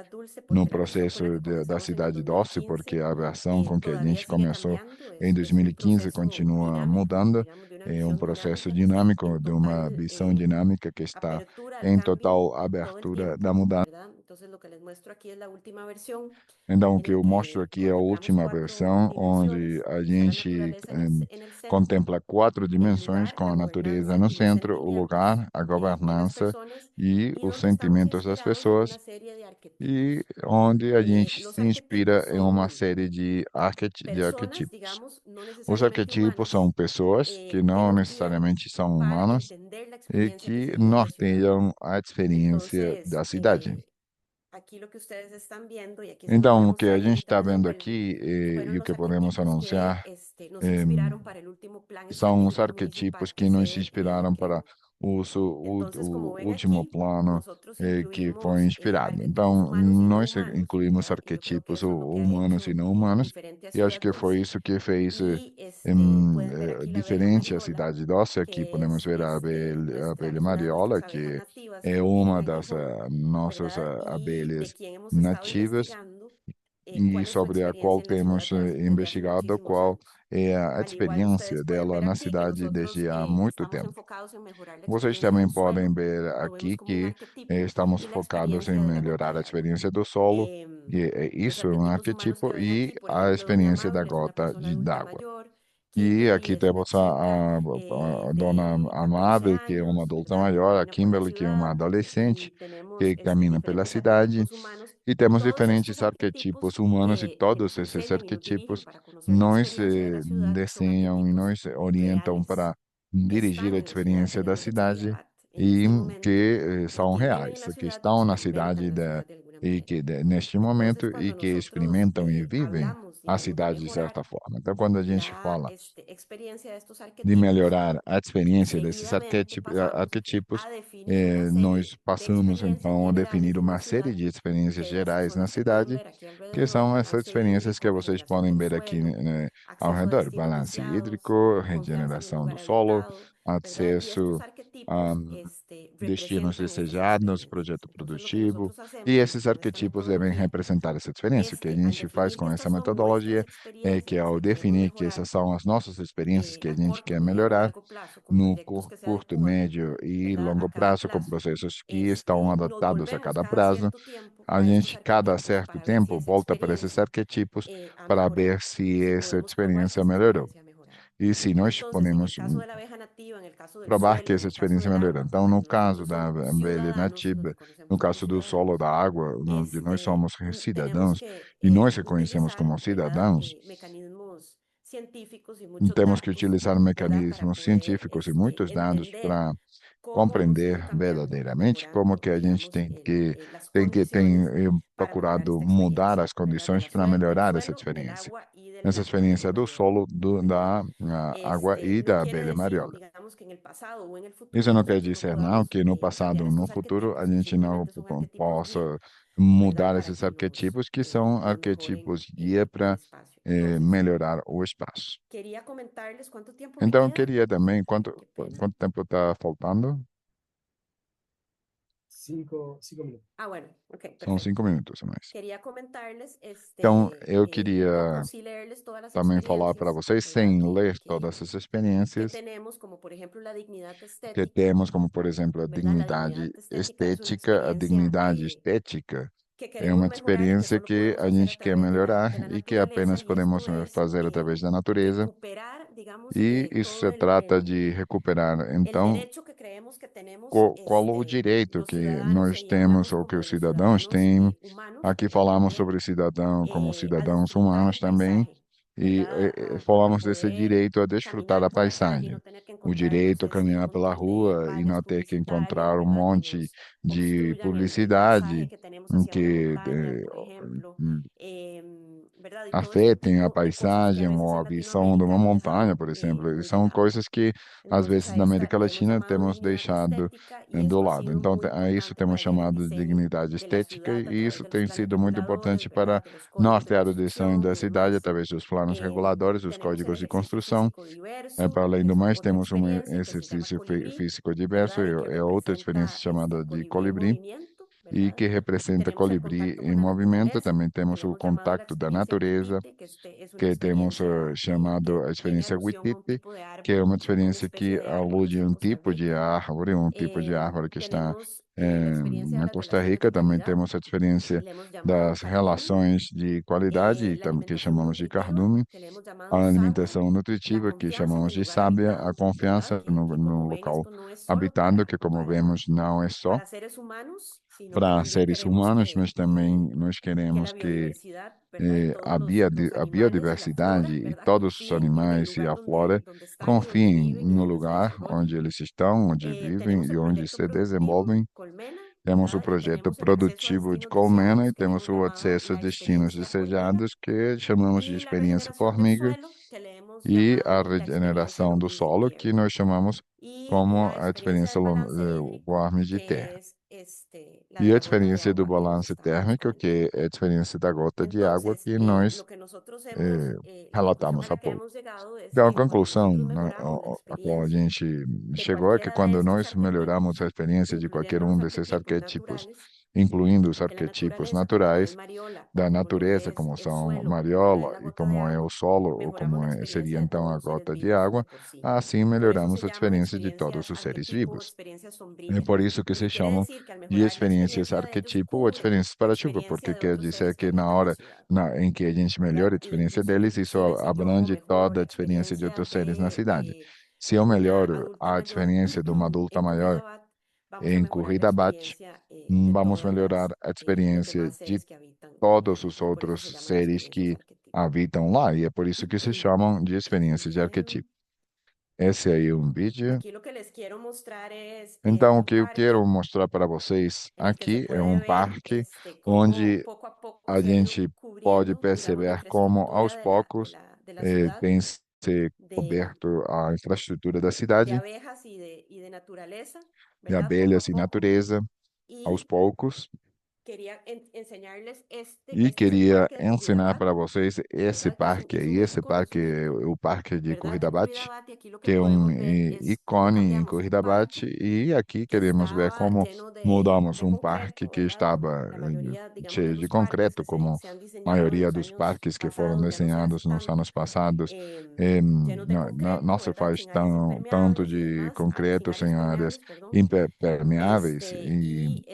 no processo da Cidade Doce, porque a versão com que a gente começou em 2015 continua mudando. É um processo dinâmico, de uma visão dinâmica que está em total abertura da mudança. Então, o que eu mostro aqui é a última versão, onde a gente contempla quatro dimensões, com a natureza no centro, o lugar, a governança e os sentimentos das pessoas, e onde a gente se inspira em uma série de arquetipos. Os arquetipos são pessoas que não necessariamente são humanas e que norteiam a experiência da cidade. Então, o que a gente está vendo aqui e o que podemos anunciar em, são os arquetipos que nos inspiraram para o último plano que foi inspirado. Então, nós incluímos arquetipos humanos e não humanos, e acho que foi isso que fez diferente a Cidade Doce. Aqui podemos ver a abelha mariola, que é uma das nossas abelhas nativas e sobre a qual temos investigado qual é a experiência dela na cidade desde há muito tempo. Vocês também podem ver aqui que estamos focados em melhorar a experiência do solo, e isso é um arquetipo, e a experiência da gota d'água. E aqui temos a dona Amável, que é uma adulta maior, a Kimberly, que é uma adolescente, que caminha pela cidade, e temos diferentes arquetipos humanos, e todos esses arquetipos nos desenham e nos orientam para dirigir a experiência da cidade e que são reais, que estão na cidade e que neste momento e que experimentam e vivem a cidade de certa forma. Então, quando a gente fala de melhorar a experiência desses arquetipos, nós passamos então a definir uma série de experiências gerais na cidade, que são essas experiências que vocês podem ver aqui, né, ao redor: balanço hídrico, regeneração do solo, acesso a destinos desejados, projeto produtivo, e esses arquetipos devem representar essa experiência. O que a gente faz com essa metodologia é que, ao definir que essas são as nossas experiências que a gente quer melhorar no curto, médio e longo prazo, com processos que estão adaptados a cada prazo, a gente, cada certo tempo, volta para esses arquetipos para ver se essa experiência melhorou. E se nós podemos provar que essa experiência melhora. Então, no caso da abelha nativa, no caso do solo da água, onde nós somos cidadãos e nós reconhecemos como cidadãos, temos que utilizar mecanismos científicos e muitos dados para compreender verdadeiramente como que a gente tem procurado mudar as condições para melhorar essa experiência do solo, da água e da abelha mariola. Isso não quer dizer não que no passado ou no futuro a gente não possa mudar esses arquetipos, que são arquetipos guia para melhorar o espaço. Então, eu queria também, quanto tempo está faltando? 5 minutos. São 5 minutos a mais. Então, eu queria também falar para vocês, sem ler todas essas experiências, que temos, como, por exemplo, a dignidade estética. A dignidade estética é uma experiência que a gente quer melhorar e que apenas podemos fazer através da natureza. E isso se trata de recuperar, então, qual o direito que nós temos ou que os cidadãos têm. Aqui falamos sobre cidadão como cidadãos humanos também, e falamos desse direito a desfrutar da paisagem, o direito a caminhar pela rua e não ter que encontrar um monte de publicidade que afetem a paisagem ou a visão de uma montanha, por exemplo. E são coisas que, às vezes, na América Latina temos deixado do lado. Então, a isso temos chamado de dignidade estética, e isso tem sido muito importante para nortear o desenho da cidade através dos planos reguladores, os códigos de construção. Para além do mais, temos um exercício físico diverso, é outra experiência chamada de colibri, e que representa colibri em movimento. Também temos o contato da natureza, que temos chamado a experiência Wititi, que é uma experiência que alude a um tipo de árvore que está na Costa Rica. Também temos a experiência das relações de qualidade, que chamamos de cardume, a alimentação nutritiva, que chamamos de sábia, a confiança no local habitado, que, como vemos, não é só para seres humanos, mas também nós queremos que a biodiversidade e todos os animais e a flora confiem no lugar onde eles estão, onde vivem e onde se desenvolvem. Temos o projeto produtivo de Colmena e temos o acesso a destinos desejados, que chamamos de experiência formiga, e a regeneração do solo, que nós chamamos como a experiência Warme de terra. E a experiência do balanço térmico, que é a experiência da gota de água que nós relatamos há pouco. Então, a conclusão, né, a qual a gente chegou, é que quando nós melhoramos a experiência de qualquer um desses arquétipos, incluindo os arquétipos naturais da natureza, como são Mariola e como é o solo, ou como seria então a gota de água, assim melhoramos a experiência de todos os seres vivos. É por isso que se chamam de experiências arquetipo ou experiências para-chuva, porque quer dizer que na hora em que a gente melhora a experiência deles, isso abrange toda a experiência de outros seres na cidade. Se eu melhoro a experiência de uma adulta maior em Curridabat, vamos melhorar a experiência de todos os outros seres que habitam lá, e é por isso que se chamam de experiências de arquetipo. Esse aí é um vídeo. Então, o que eu quero mostrar para vocês aqui é um parque onde a gente pode perceber como, aos poucos, tem se coberto a infraestrutura da cidade, de abelhas e natureza, aos poucos. E queria ensinar para vocês esse parque aí. Esse parque é o Parque de Curridabat, que é um ícone em Curridabat. E aqui queremos ver como mudamos um parque que estava cheio de concreto, como a maioria dos parques que foram desenhados nos anos passados. Não se faz tanto de concreto em áreas impermeáveis, e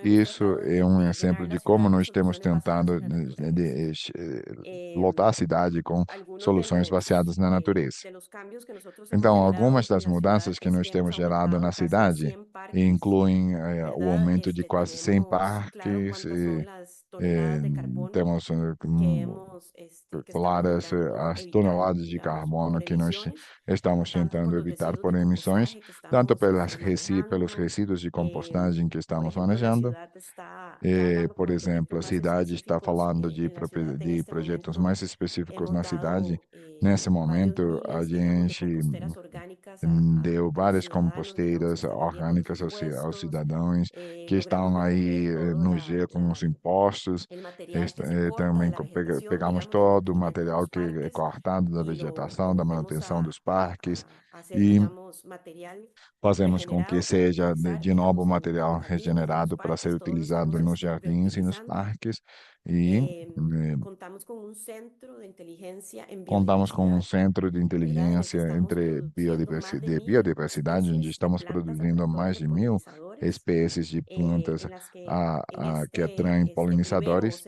isso é um exemplo de como nós temos tentado lotar a cidade com soluções baseadas na natureza. Então, algumas das mudanças que nós temos gerado na cidade incluem o aumento de quase 100 parques, eh, temos claras as toneladas de carbono que nós estamos tentando evitar por emissões, tanto pelos resíduos de compostagem que estamos manejando. Por exemplo, a cidade está falando de projetos mais específicos na cidade. Nesse momento, a gente deu várias composteiras orgânicas aos cidadãos que estão aí no G com os impostos. Também pegamos todo o material que é cortado da vegetação, da manutenção dos parques, e fazemos com que seja de novo material regenerado para ser utilizado nos jardins e nos parques. E contamos com um centro de inteligência de biodiversidade, onde estamos produzindo mais de 1.000 espécies de plantas que atraem polinizadores,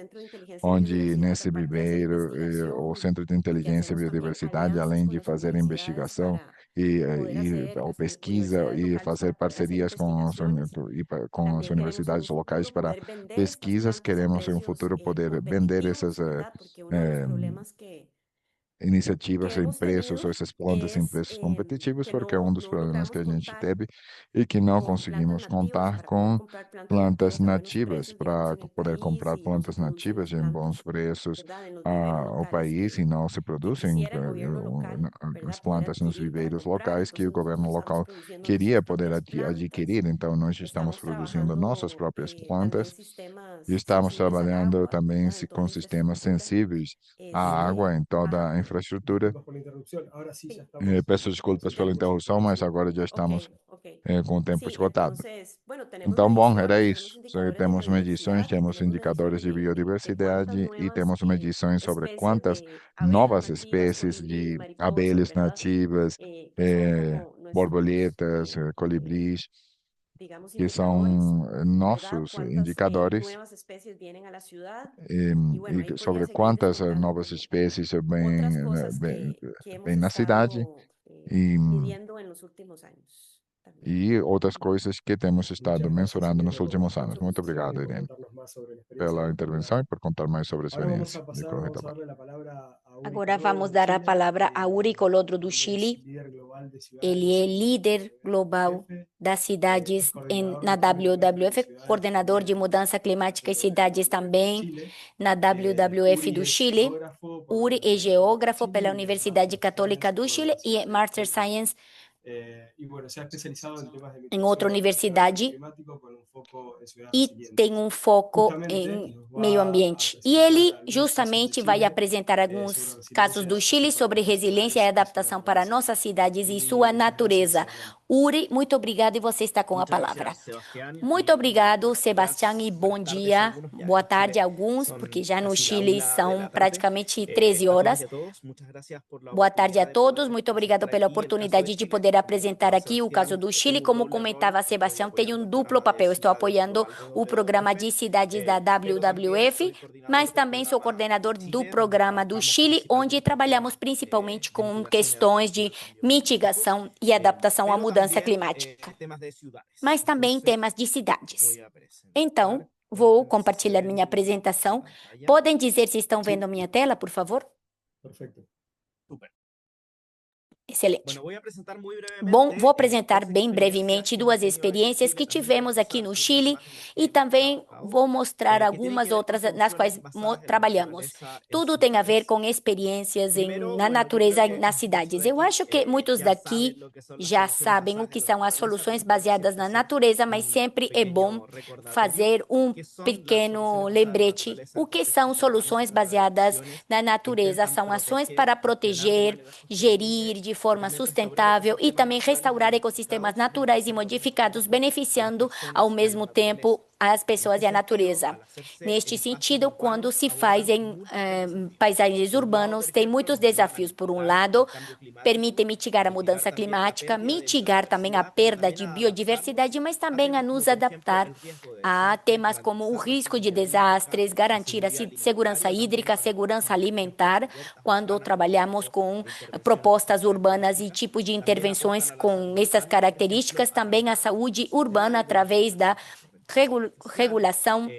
onde nesse viveiro o Centro de Inteligência e Biodiversidade, além de fazer investigação ou pesquisa e fazer parcerias com as universidades locais para pesquisas, queremos em um futuro poder vender iniciativas em preços, ou essas plantas em preços competitivos, porque é um dos problemas que a gente teve e que não conseguimos contar com plantas nativas para poder comprar plantas nativas em bons preços ao país e não se produzem as plantas nos viveiros locais que o governo local queria poder adquirir. Então, nós estamos produzindo nossas próprias plantas e estamos trabalhando também com sistemas sensíveis à água em toda a infraestrutura. Disculpas por la interrupción. Ahora sí ya estamos Peço desculpas pela interrupção, mas agora já estamos com o tempo esgotado. Então, bom, era isso. Temos medições, temos indicadores de biodiversidade e temos medições sobre quantas novas espécies de abelhas nativas, borboletas, colibris, que são nossos indicadores, e sobre quantas novas espécies vêm na cidade e, e outras coisas que temos estado Muchas gracias, mensurando nos Emiliano, últimos por la anos. Muito introducción y obrigado, por Irene, contarnos más sobre la experiencia pela de intervenção e Colombia. por contar mais sobre a Ahora vamos experiência a de pasar, Correta vamos a Blanca. darle la palabra a Uri Agora Colodro vamos de dar a Chile. palavra a Uri Colodro do Él es Chile. líder global de ciudades Ele é líder en global WWF, das cidades es coordinador na de cambio climático de WWF, ciudades coordenador de también mudança climática e de cidades também Chile. na WWF Uri do es Chile. geógrafo por la Uri é Universidad geógrafo Católica de pela Chile y es Universidade Master Católica Science do por la Chile e é Universidad Master de Cambridge. Science Y bueno, se ha especializado en temas de em mitigación outra y adaptación al cambio universidade climático con un foco en ciudades e tem resilientes. um foco Justamente em nos meio va a ambiente. E presentar ele algunos casos de justamente vai Chile apresentar sobre alguns resiliencia casos y do Chile adaptación para sobre nuestras resiliência e ciudades y su adaptação para naturaleza. nossas cidades e Uri, sua muchas gracias natureza. y adelante. Uri, muito obrigado e você está com a Muchas palavra. gracias, Sebastián. Muito Y obrigado, buenos Sebastião, días, e bom buenas tardes a dia. algunos. Ya Boa en tarde a Chile alguns, son porque já no casi la Chile 1 de são la tarde. praticamente 13 A todas horas. y a todos, muchas gracias por la Boa tarde a oportunidad de todos, poder muito obrigado presentar pela aquí el caso de oportunidade de Chile. poder Como apresentar comentaba aqui o caso Sebastián, do Chile. tengo un Como doble rol. comentava Estoy Sebastião, tem um apoyando el duplo programa de papel. Estou ciudades apoiando global de o programa WWF, de cidades da pero también WWF, soy coordinador mas del também sou programa coordenador do Chile, donde programa do trabajamos Chile, onde principalmente trabalhamos temas principalmente de com mitigación y questões adaptación de al cambio climático, mitigação e adaptação à pero mudança también climática, temas de ciudades. mas também Entonces, temas de cidades. voy a presentar. Então, vou Cuéntame si se compartilhar ve minha mi apresentação. pantalla. Podem dizer se estão vendo Sí, a minha tela, por favor? perfecto. Súper. Excelente. Bueno, voy a presentar muy Bom, brevemente vou apresentar dos bem experiencias brevemente que duas hemos tenido aquí en experiências Chile, que también tivemos aqui diversas no en las Chile demás en las e que hemos também trabajado, vou mostrar que tienen algumas que ver con outras nas quais soluciones basadas en la trabalhamos. naturaleza en Tudo tem a ver ciudades. com experiências Primero, na bueno, yo creo natureza e que nas muchos cidades. de Eu aquí acho que muitos ya saben daqui lo que son las já soluciones sabem o basadas que en la são as naturaleza, soluções pero quiero baseadas siempre na hacer natureza, mas un sempre é bom pequeño recordatorio. fazer ¿Qué son las pequeno soluciones basadas en la lembrete. naturaleza? O que Es são que generalmente soluções las grandes baseadas acciones na natureza? intentan São ações proteger, para gestionar de proteger, manera sostenible gerir de y forma también restaurar sustentável e ecosistemas também naturales restaurar ecossistemas modificados, naturais e beneficiando al mismo modificados, tiempo a las beneficiando ao personas y a la mesmo naturaleza. tempo as En pessoas este e a sentido, natureza. al hacerse Neste en espacios sentido, quando urbanos, se faz abordan em múltiples desafíos. paisagens Por un lado, por urbanos, tem ejemplo, muitos nos ayudan a desafios. Por um mitigar lado, el cambio permite climático, mitigar a mitigar mudança también la climática, pérdida de mitigar também a biodiversidad, pero perda también de a biodiversidade, adaptarnos mas a também a temas nos como, por ejemplo, adaptar el riesgo de a desastre, temas como o garantizar la risco de seguridad alimentaria, desastres, la garantir a seguridad segurança alimentaria también hídrica, a para segurança personas, por ejemplo, alimentar, cubiertas quando urbanas con trabalhamos tipos com de intervenciones propostas con urbanas e características. tipos de También intervenções aportan a la com salud essas urbana, por ejemplo, características, a também a regular saúde superficial urbana y de las através da aguas superficial, regulação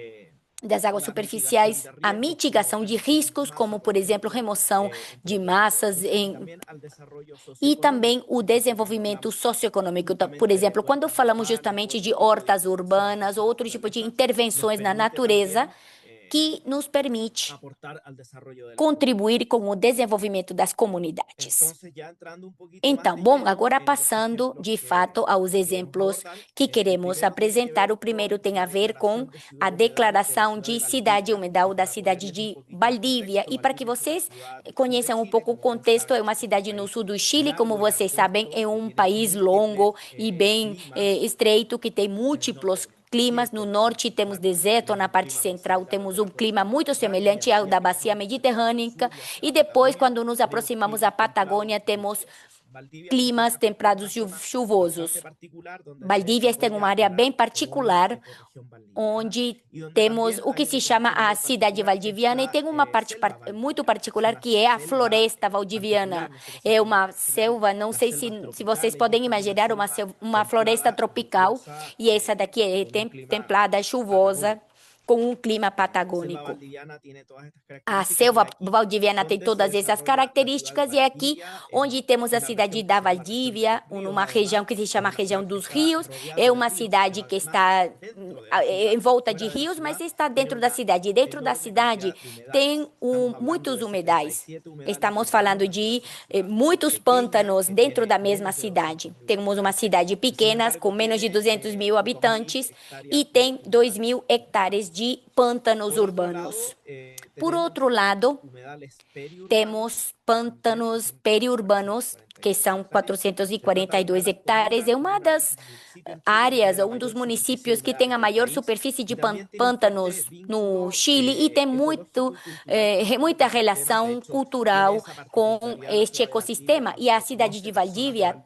das águas la mitigación superficiais, de a riesgos como mitigação de remoción de riscos, masa, como, por por exemplo, ejemplo, remoção entre de otras massas cosas, y también al desarrollo e socioeconómico. também o Entonces, cuando desenvolvimento hablamos socioeconômico. Por justamente de exemplo, quando huertas falamos urbanas o justamente de otro tipo de hortas intervenciones urbanas en ou la outro tipo de naturaleza, nos intervenções na permite natureza, también que nos permite aportar al desarrollo de las contribuir comunidades. com o desenvolvimento das comunidades. Entonces, ya entrando un poquito más Então, de bom, lleno agora en los passando ejemplos de fato aos que exemplos abordan, que el queremos primero tiene que apresentar. O ver primeiro con tem a la ver com declaración de a ciudad humedal de la declaração ciudad de de cidade Valdivia, y humedal da para cidade ponerles un de poquito de Valdívia. contexto, E para que Valdivia es una vocês ciudad del sur de conheçam um Chile, pouco o como bien contexto, é saben, uma es un cidade no país sul do Chile, como largo y vocês sabem, angosto, é que um tiene país múltiples longo e bem climas. estreito, que tem En el norte, múltiplos bueno, climas. No desierto, norte temos claro, deserto, tenemos na un parte clima muy central similar al temos de um la costa clima muito mediterránea, y a semelhante ao medida da que nos bacia vamos acercando al mediterrânea. sur y hacia E la depois, Patagonia, quando nos tenemos aproximamos à climas templados Patagônia, y temos lluviosos. Valdivia es en este climas aspecto templados una zona bastante chuvosos. particular donde se Valdívia tem uma desarrolla área la bem segunda particular, ecorregión valdiviana onde y donde temos también o que hay un se chama ecosistema a muy cidade particular que es valdiviana e la tem uma parte selva muito valdiviana. Es particular una que é a selva floresta valdiviana. particular, no sé cómo É se uma llaman selva, não las sei selvas se vocês tropicales, y podem esta es una imaginar selva uma floresta templada, tropical, lluviosa, e essa daqui é con un clima templada, chuvosa, patagónico. com um clima patagônico. A selva valdiviana tem todas essas características e é aqui onde temos a cidade da Valdívia, numa região que se chama região dos rios. É uma cidade que está em volta de rios, mas está dentro da cidade. E dentro da cidade tem muitos humedais. Estamos falando de muitos pântanos dentro da mesma cidade. Temos uma cidade pequena, com menos de 200 mil habitantes, e tem 2.000 hectares de pântanos urbanos. Por outro lado, temos pântanos periurbanos, que são 442 hectares. É uma das áreas, um dos municípios que tem a maior superfície de pântanos no Chile e tem muita relação cultural com este ecossistema. E a cidade de Valdívia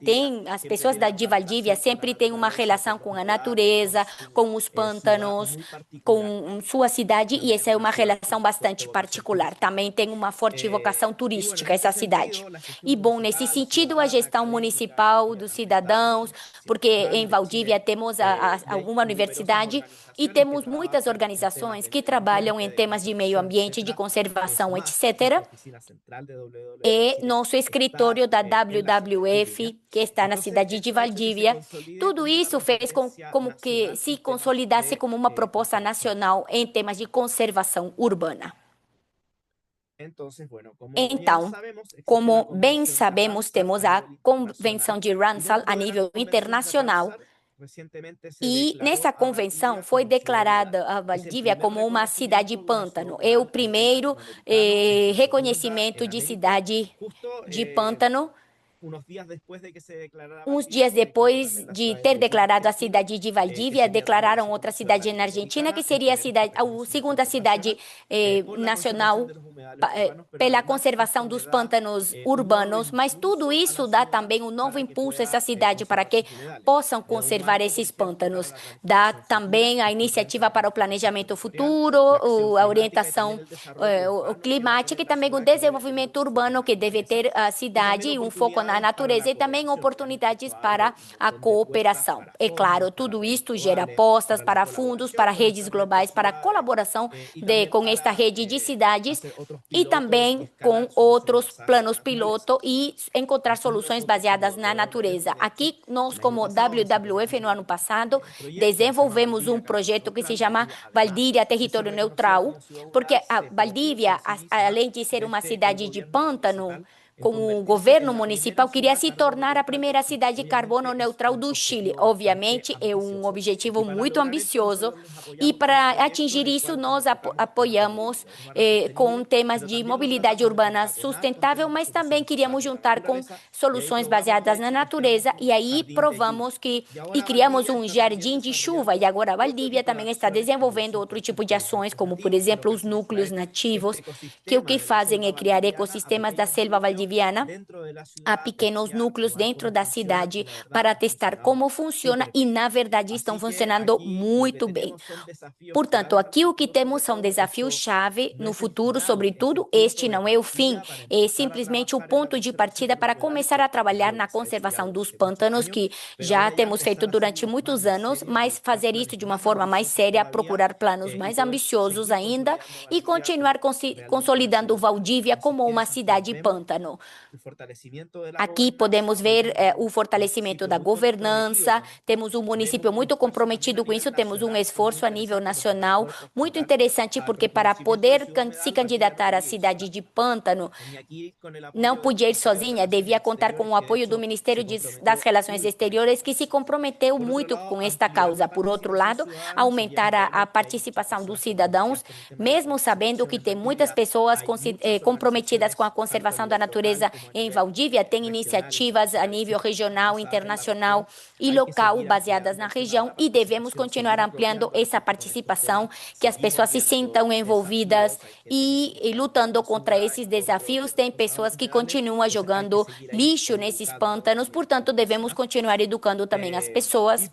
as pessoas de Valdívia sempre têm uma relação com a natureza, com os pântanos, com sua cidade, e essa é uma relação bastante particular. Também tem uma forte vocação turística essa cidade. E, bom, nesse sentido, a gestão municipal dos cidadãos, porque em Valdívia temos alguma universidade e temos muitas organizações que trabalham em temas de meio ambiente, de conservação, etc. E nosso escritório da WWF, que está na cidade de Valdívia, tudo isso fez como que se consolidasse como uma proposta nacional em temas de conservação urbana. Então, como bem sabemos, temos a Convenção de Ramsar a nível internacional. E nessa convenção foi declarada a Valdívia como uma cidade pântano. É o primeiro reconhecimento de cidade de pântano. Uns dias depois de ter declarado a cidade de Valdívia, declararam outra cidade na Argentina, que seria a segunda cidade nacional pela conservação dos pântanos urbanos, mas tudo isso dá também um novo impulso a essa cidade para que possam conservar esses pântanos. Dá também a iniciativa para o planejamento futuro, a orientação climática e também o desenvolvimento urbano que deve ter a cidade, um foco na natureza e também oportunidades para a cooperação. É claro, tudo isto gera apostas para fundos, para redes globais, para a colaboração com esta rede de cidades e também com outros planos piloto e encontrar soluções baseadas na natureza. Aqui, nós, como WWF, no ano passado, desenvolvemos um projeto que se chama Valdívia Território Neutral, porque a Valdívia, além de ser uma cidade de pântano, com o governo municipal, queria se tornar a primeira cidade carbono neutral do Chile. Obviamente, é um objetivo muito ambicioso e para atingir isso, nós apoiamos com temas de mobilidade urbana sustentável, mas também queríamos juntar com soluções baseadas na natureza e aí provamos e criamos um jardim de chuva e agora a Valdívia também está desenvolvendo outro tipo de ações, como, por exemplo, os núcleos nativos, que o que fazem é criar ecossistemas da selva valdiviana. Há pequenos núcleos dentro da cidade para testar como funciona e, na verdade, estão funcionando muito bem. Portanto, aqui o que temos são desafios-chave no futuro, sobretudo, este não é o fim, é simplesmente o ponto de partida para começar a trabalhar na conservação dos pântanos, que já temos feito durante muitos anos, mas fazer isso de uma forma mais séria, procurar planos mais ambiciosos ainda e continuar consolidando Valdívia como uma cidade pântano. Aqui podemos ver o fortalecimento da governança, temos um município muito comprometido com isso, temos um esforço a nível nacional muito interessante, porque para poder se candidatar à cidade de pântano, não podia ir sozinha, devia contar com o apoio do Ministério das Relações Exteriores, que se comprometeu muito com esta causa. Por outro lado, aumentar a participação dos cidadãos, mesmo sabendo que tem muitas pessoas comprometidas com a conservação da natureza em Valdívia, tem iniciativas a nível regional, internacional e local baseadas na região e devemos continuar ampliando essa participação, que as pessoas se sintam envolvidas e lutando contra esses desafios. Tem pessoas que continuam jogando lixo nesses pântanos, portanto, devemos continuar educando também as pessoas.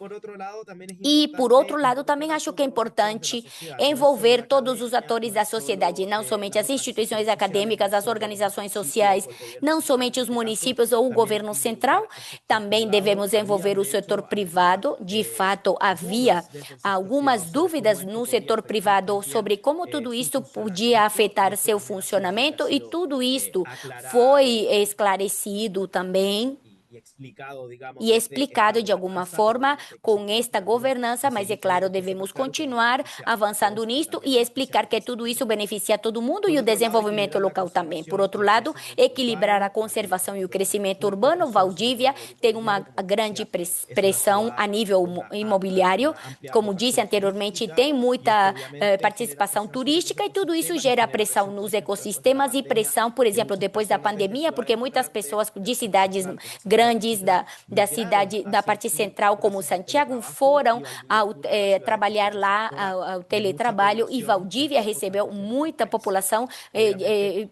E, por outro lado, também acho que é importante envolver todos os atores da sociedade, não somente as instituições acadêmicas, as organizações sociais, não somente os municípios ou o governo central, também devemos envolver o setor privado. De fato, havia algumas dúvidas no setor privado sobre como tudo isso podia afetar seu funcionamento e tudo isto foi esclarecido também e explicado de alguma forma com esta governança, mas é claro, devemos continuar avançando nisto e explicar que tudo isso beneficia todo mundo e o desenvolvimento local também. Por outro lado, equilibrar a conservação e o crescimento urbano. Valdívia tem uma grande pressão a nível imobiliário, como disse anteriormente, tem muita participação turística e tudo isso gera pressão nos ecossistemas e pressão, por exemplo, depois da pandemia, porque muitas pessoas de cidades grandes da cidade, da parte central, como Santiago, foram trabalhar lá ao teletrabalho e Valdívia recebeu muita população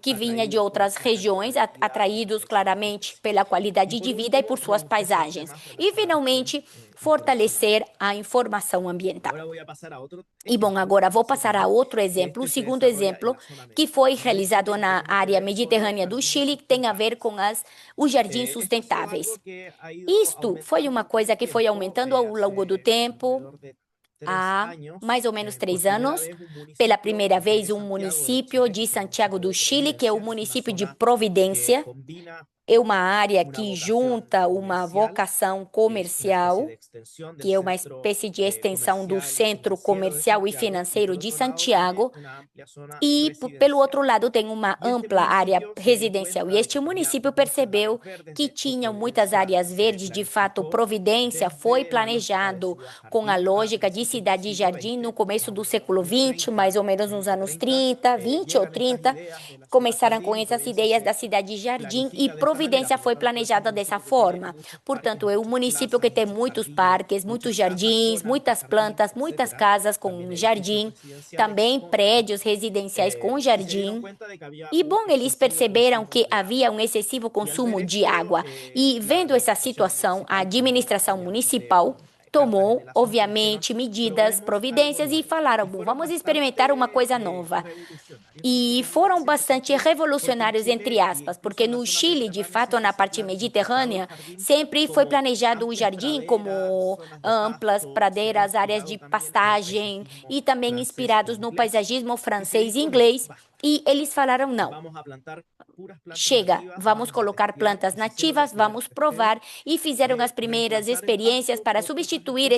que vinha de outras regiões, atraídos claramente pela qualidade de vida e por suas paisagens. E, finalmente, fortalecer a informação ambiental. E, bom, agora vou passar a outro exemplo, o segundo exemplo, que foi realizado na área mediterrânea do Chile, que tem a ver com os jardins sustentáveis. Isto foi uma coisa que foi aumentando ao longo do tempo. Há mais ou menos 3 anos, pela primeira vez, um município de Santiago do Chile, que é o município de Providência, é uma área que junta uma vocação comercial, que é uma espécie de extensão do centro comercial e financeiro de Santiago, e, pelo outro lado, tem uma ampla área residencial. E este município percebeu que tinha muitas áreas verdes. De fato, Providência foi planejado com a lógica de cidade-jardim no começo do século XX, mais ou menos nos anos 30, 20 ou 30, começaram com essas ideias da cidade-jardim e Providência foi planejada dessa forma. Portanto, é um município que tem muitos parques, muitos jardins, muitas plantas, muitas casas com jardim, também prédios residenciais com jardim. E, bom, eles perceberam que havia um excessivo consumo de água. E, vendo essa situação, a administração municipal tomou, obviamente, medidas, providências e falaram, bom, vamos experimentar uma coisa nova. E foram bastante revolucionários, entre aspas, porque no Chile, de fato, na parte mediterrânea, sempre foi planejado o jardim como amplas pradeiras, áreas de pastagem e também inspirados no paisagismo francês e inglês. E eles falaram, não, chega, vamos colocar plantas nativas, vamos provar, e fizeram as primeiras experiências para substituir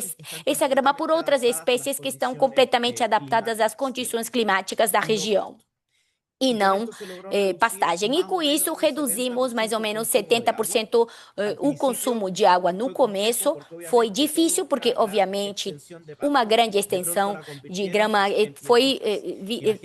essa grama por outras espécies que estão completamente adaptadas às condições climáticas da região. E não pastagem. E com isso reduzimos mais ou menos 70% o consumo de água no começo. Foi difícil porque, obviamente, uma grande extensão de grama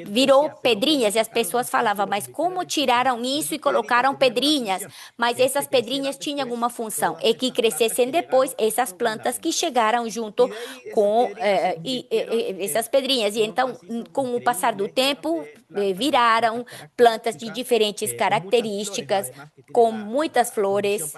virou pedrinhas e as pessoas falavam, mas como tiraram isso e colocaram pedrinhas? Mas essas pedrinhas tinham uma função, é que crescessem depois essas plantas que chegaram junto com essas pedrinhas. E então, com o passar do tempo, viraram plantas de diferentes características, com muitas flores,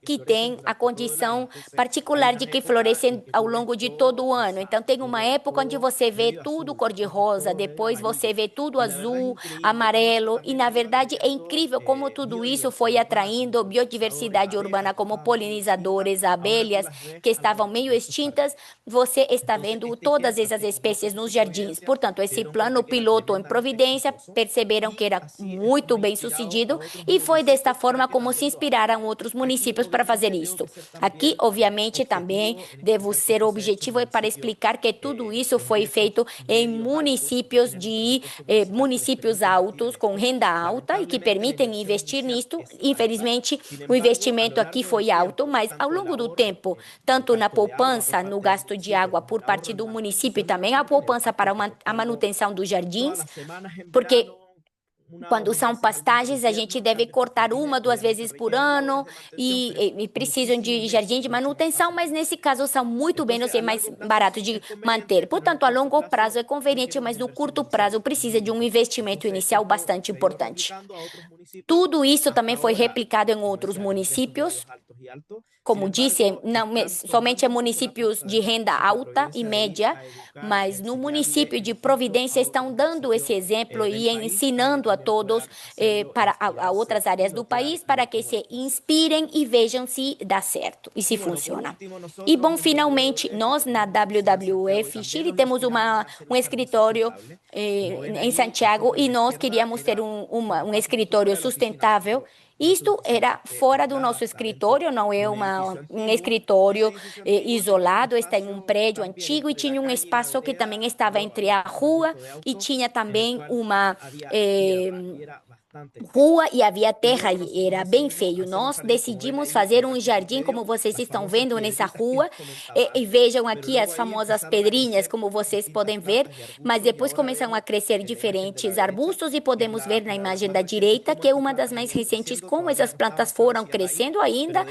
que têm a condição particular de que florescem ao longo de todo o ano. Então, tem uma época onde você vê tudo cor-de-rosa, depois você vê tudo azul, amarelo, e, na verdade, é incrível como tudo isso foi atraindo biodiversidade urbana, como polinizadores, abelhas, que estavam meio extintas. Você está vendo todas essas espécies nos jardins. Portanto, esse plano piloto em Providência perceberam que era muito bem sucedido e foi desta forma como se inspiraram outros municípios para fazer isso. Aqui, obviamente, também devo ser objetivo para explicar que tudo isso foi feito em municípios municípios altos, com renda alta e que permitem investir nisto. Infelizmente, o investimento aqui foi alto, mas ao longo do tempo, tanto na poupança, no gasto de água por parte do município e também a poupança para a manutenção dos jardins, porque quando são pastagens, a gente deve cortar 1, 2 vezes por ano e precisam de jardim de manutenção, mas nesse caso são muito menos e mais barato de manter. Portanto, a longo prazo é conveniente, mas no curto prazo precisa de um investimento inicial bastante importante. Tudo isso também foi replicado em outros municípios. como disse, não somente em municípios de renda alta e média, mas no município de Providência estão dando esse exemplo e ensinando a todos para a outras áreas do país para que se inspirem e vejam se dá certo e se funciona. E bom, finalmente, nós na WWF Chile temos um escritório em Santiago e nós queríamos ter um escritório sustentável. Isto era fora do nosso escritório, não é um escritório isolado, está em um prédio antigo e tinha um espaço que também estava entre a rua e tinha também uma rua e havia terra e era bem feio. Nós decidimos fazer um jardim, como vocês estão vendo nessa rua, e vejam aqui as famosas pedrinhas, como vocês podem ver, mas depois começam a crescer diferentes arbustos e podemos ver na imagem da direita que é uma das mais recentes, como essas plantas foram crescendo ainda,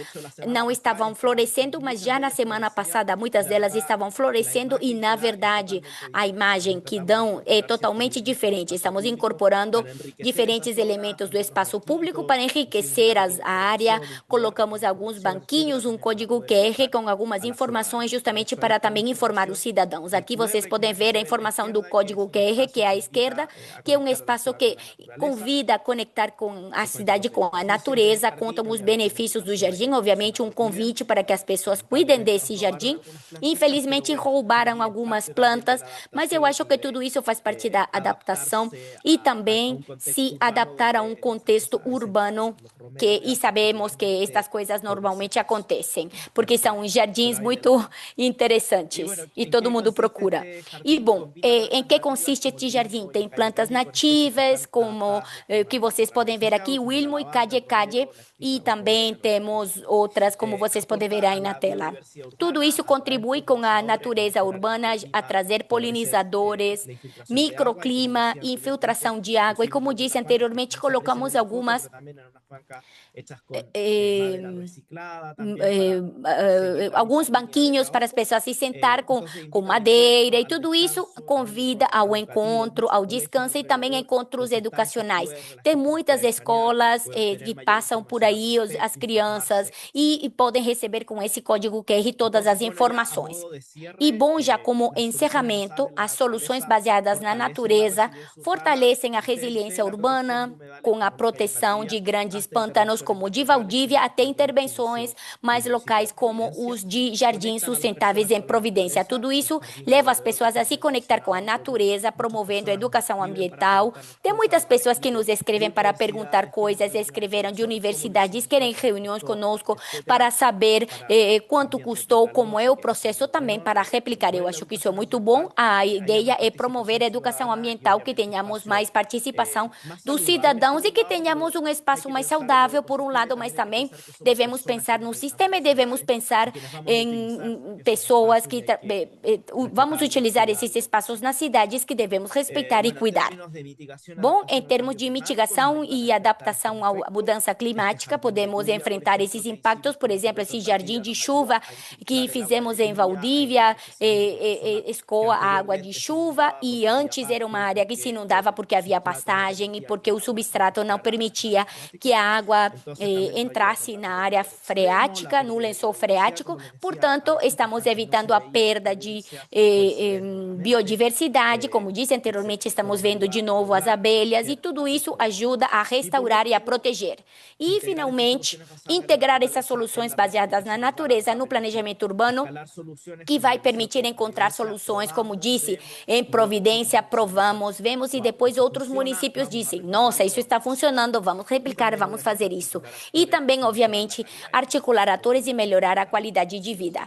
não estavam florescendo, mas já na semana passada muitas delas estavam florescendo e, na verdade, a imagem que dão é totalmente diferente. Estamos incorporando diferentes elementos do espaço público para enriquecer a área. Colocamos alguns banquinhos, um código QR com algumas informações justamente para também informar os cidadãos. Aqui vocês podem ver a informação do código QR, que é à esquerda, que é um espaço que convida a conectar com a cidade, com a natureza, contam os benefícios do jardim, obviamente um convite para que as pessoas cuidem desse jardim. Infelizmente roubaram algumas plantas, mas eu acho que tudo isso faz parte da adaptação e também se adaptar a um contexto urbano e sabemos que estas coisas normalmente acontecem, porque são jardins muito interessantes e todo mundo procura. E bom, em que consiste este jardim? Tem plantas nativas, como que vocês podem ver aqui, Wilmo e Calle, e também temos outras, como vocês podem ver aí na tela. Tudo isso contribui com a natureza urbana a trazer polinizadores, microclima, infiltração de água e, como disse anteriormente, colocamos algumas alguns banquinhos para as pessoas se sentar com madeira e tudo isso convida ao encontro, ao descanso e também encontros educacionais. Tem muitas escolas que passam por aí as crianças e podem receber com esse código QR todas as informações. E bom, já como encerramento, as soluções baseadas na natureza fortalecem a resiliência urbana com a proteção de grandes pântanos como o de Valdívia até intervenções mais locais como os de jardins sustentáveis em Providência. Tudo isso leva as pessoas a se conectar com a natureza, promovendo a educação ambiental. Tem muitas pessoas que nos escrevem para perguntar coisas, escreveram de universidades, querem reuniões conosco para saber quanto custou, como é o processo também para replicar. Eu acho que isso é muito bom. A ideia é promover a educação ambiental, que tenhamos mais participação dos cidadãos e que tenhamos um espaço mais saudável, por um lado, mas também devemos pensar no sistema e devemos pensar em pessoas que vamos utilizar esses espaços nas cidades que devemos respeitar e cuidar. Bom, em termos de mitigação e adaptação à mudança climática, podemos enfrentar esses impactos, por exemplo, esse jardim de chuva que fizemos em Valdívia, escoa a água de chuva e antes era uma área que se inundava porque havia pastagem e porque o substrato não permitia que a água entrasse na área freática, no lençol freático, portanto, estamos evitando a perda de biodiversidade, como disse anteriormente, estamos vendo de novo as abelhas e tudo isso ajuda a restaurar e a proteger. E, finalmente, integrar essas soluções baseadas na natureza no planejamento urbano, que vai permitir encontrar soluções, como disse, em Providência, provamos, vemos e depois outros municípios dizem, nossa, isso está funcionando, vamos replicar, vamos fazer isso. E também, obviamente, articular atores e melhorar a qualidade de vida.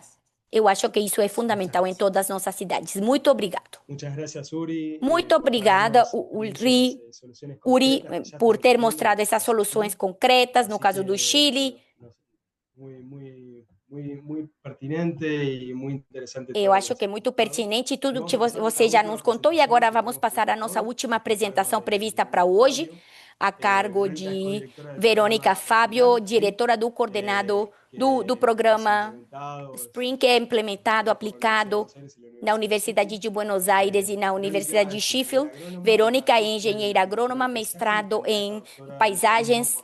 Eu acho que isso é fundamental em todas as nossas cidades. Muito obrigado. Muito obrigada, Uri, por ter mostrado essas soluções concretas, no caso do Chile. Eu acho que é muito pertinente tudo que você já nos contou e agora vamos passar a nossa última apresentação prevista para hoje, a cargo de Verônica Fábio, diretora do coordenado do programa SPRING, que é implementado, aplicado na Universidade de Buenos Aires e na Universidade de Sheffield. Verônica é engenheira agrônoma, mestrado em paisagens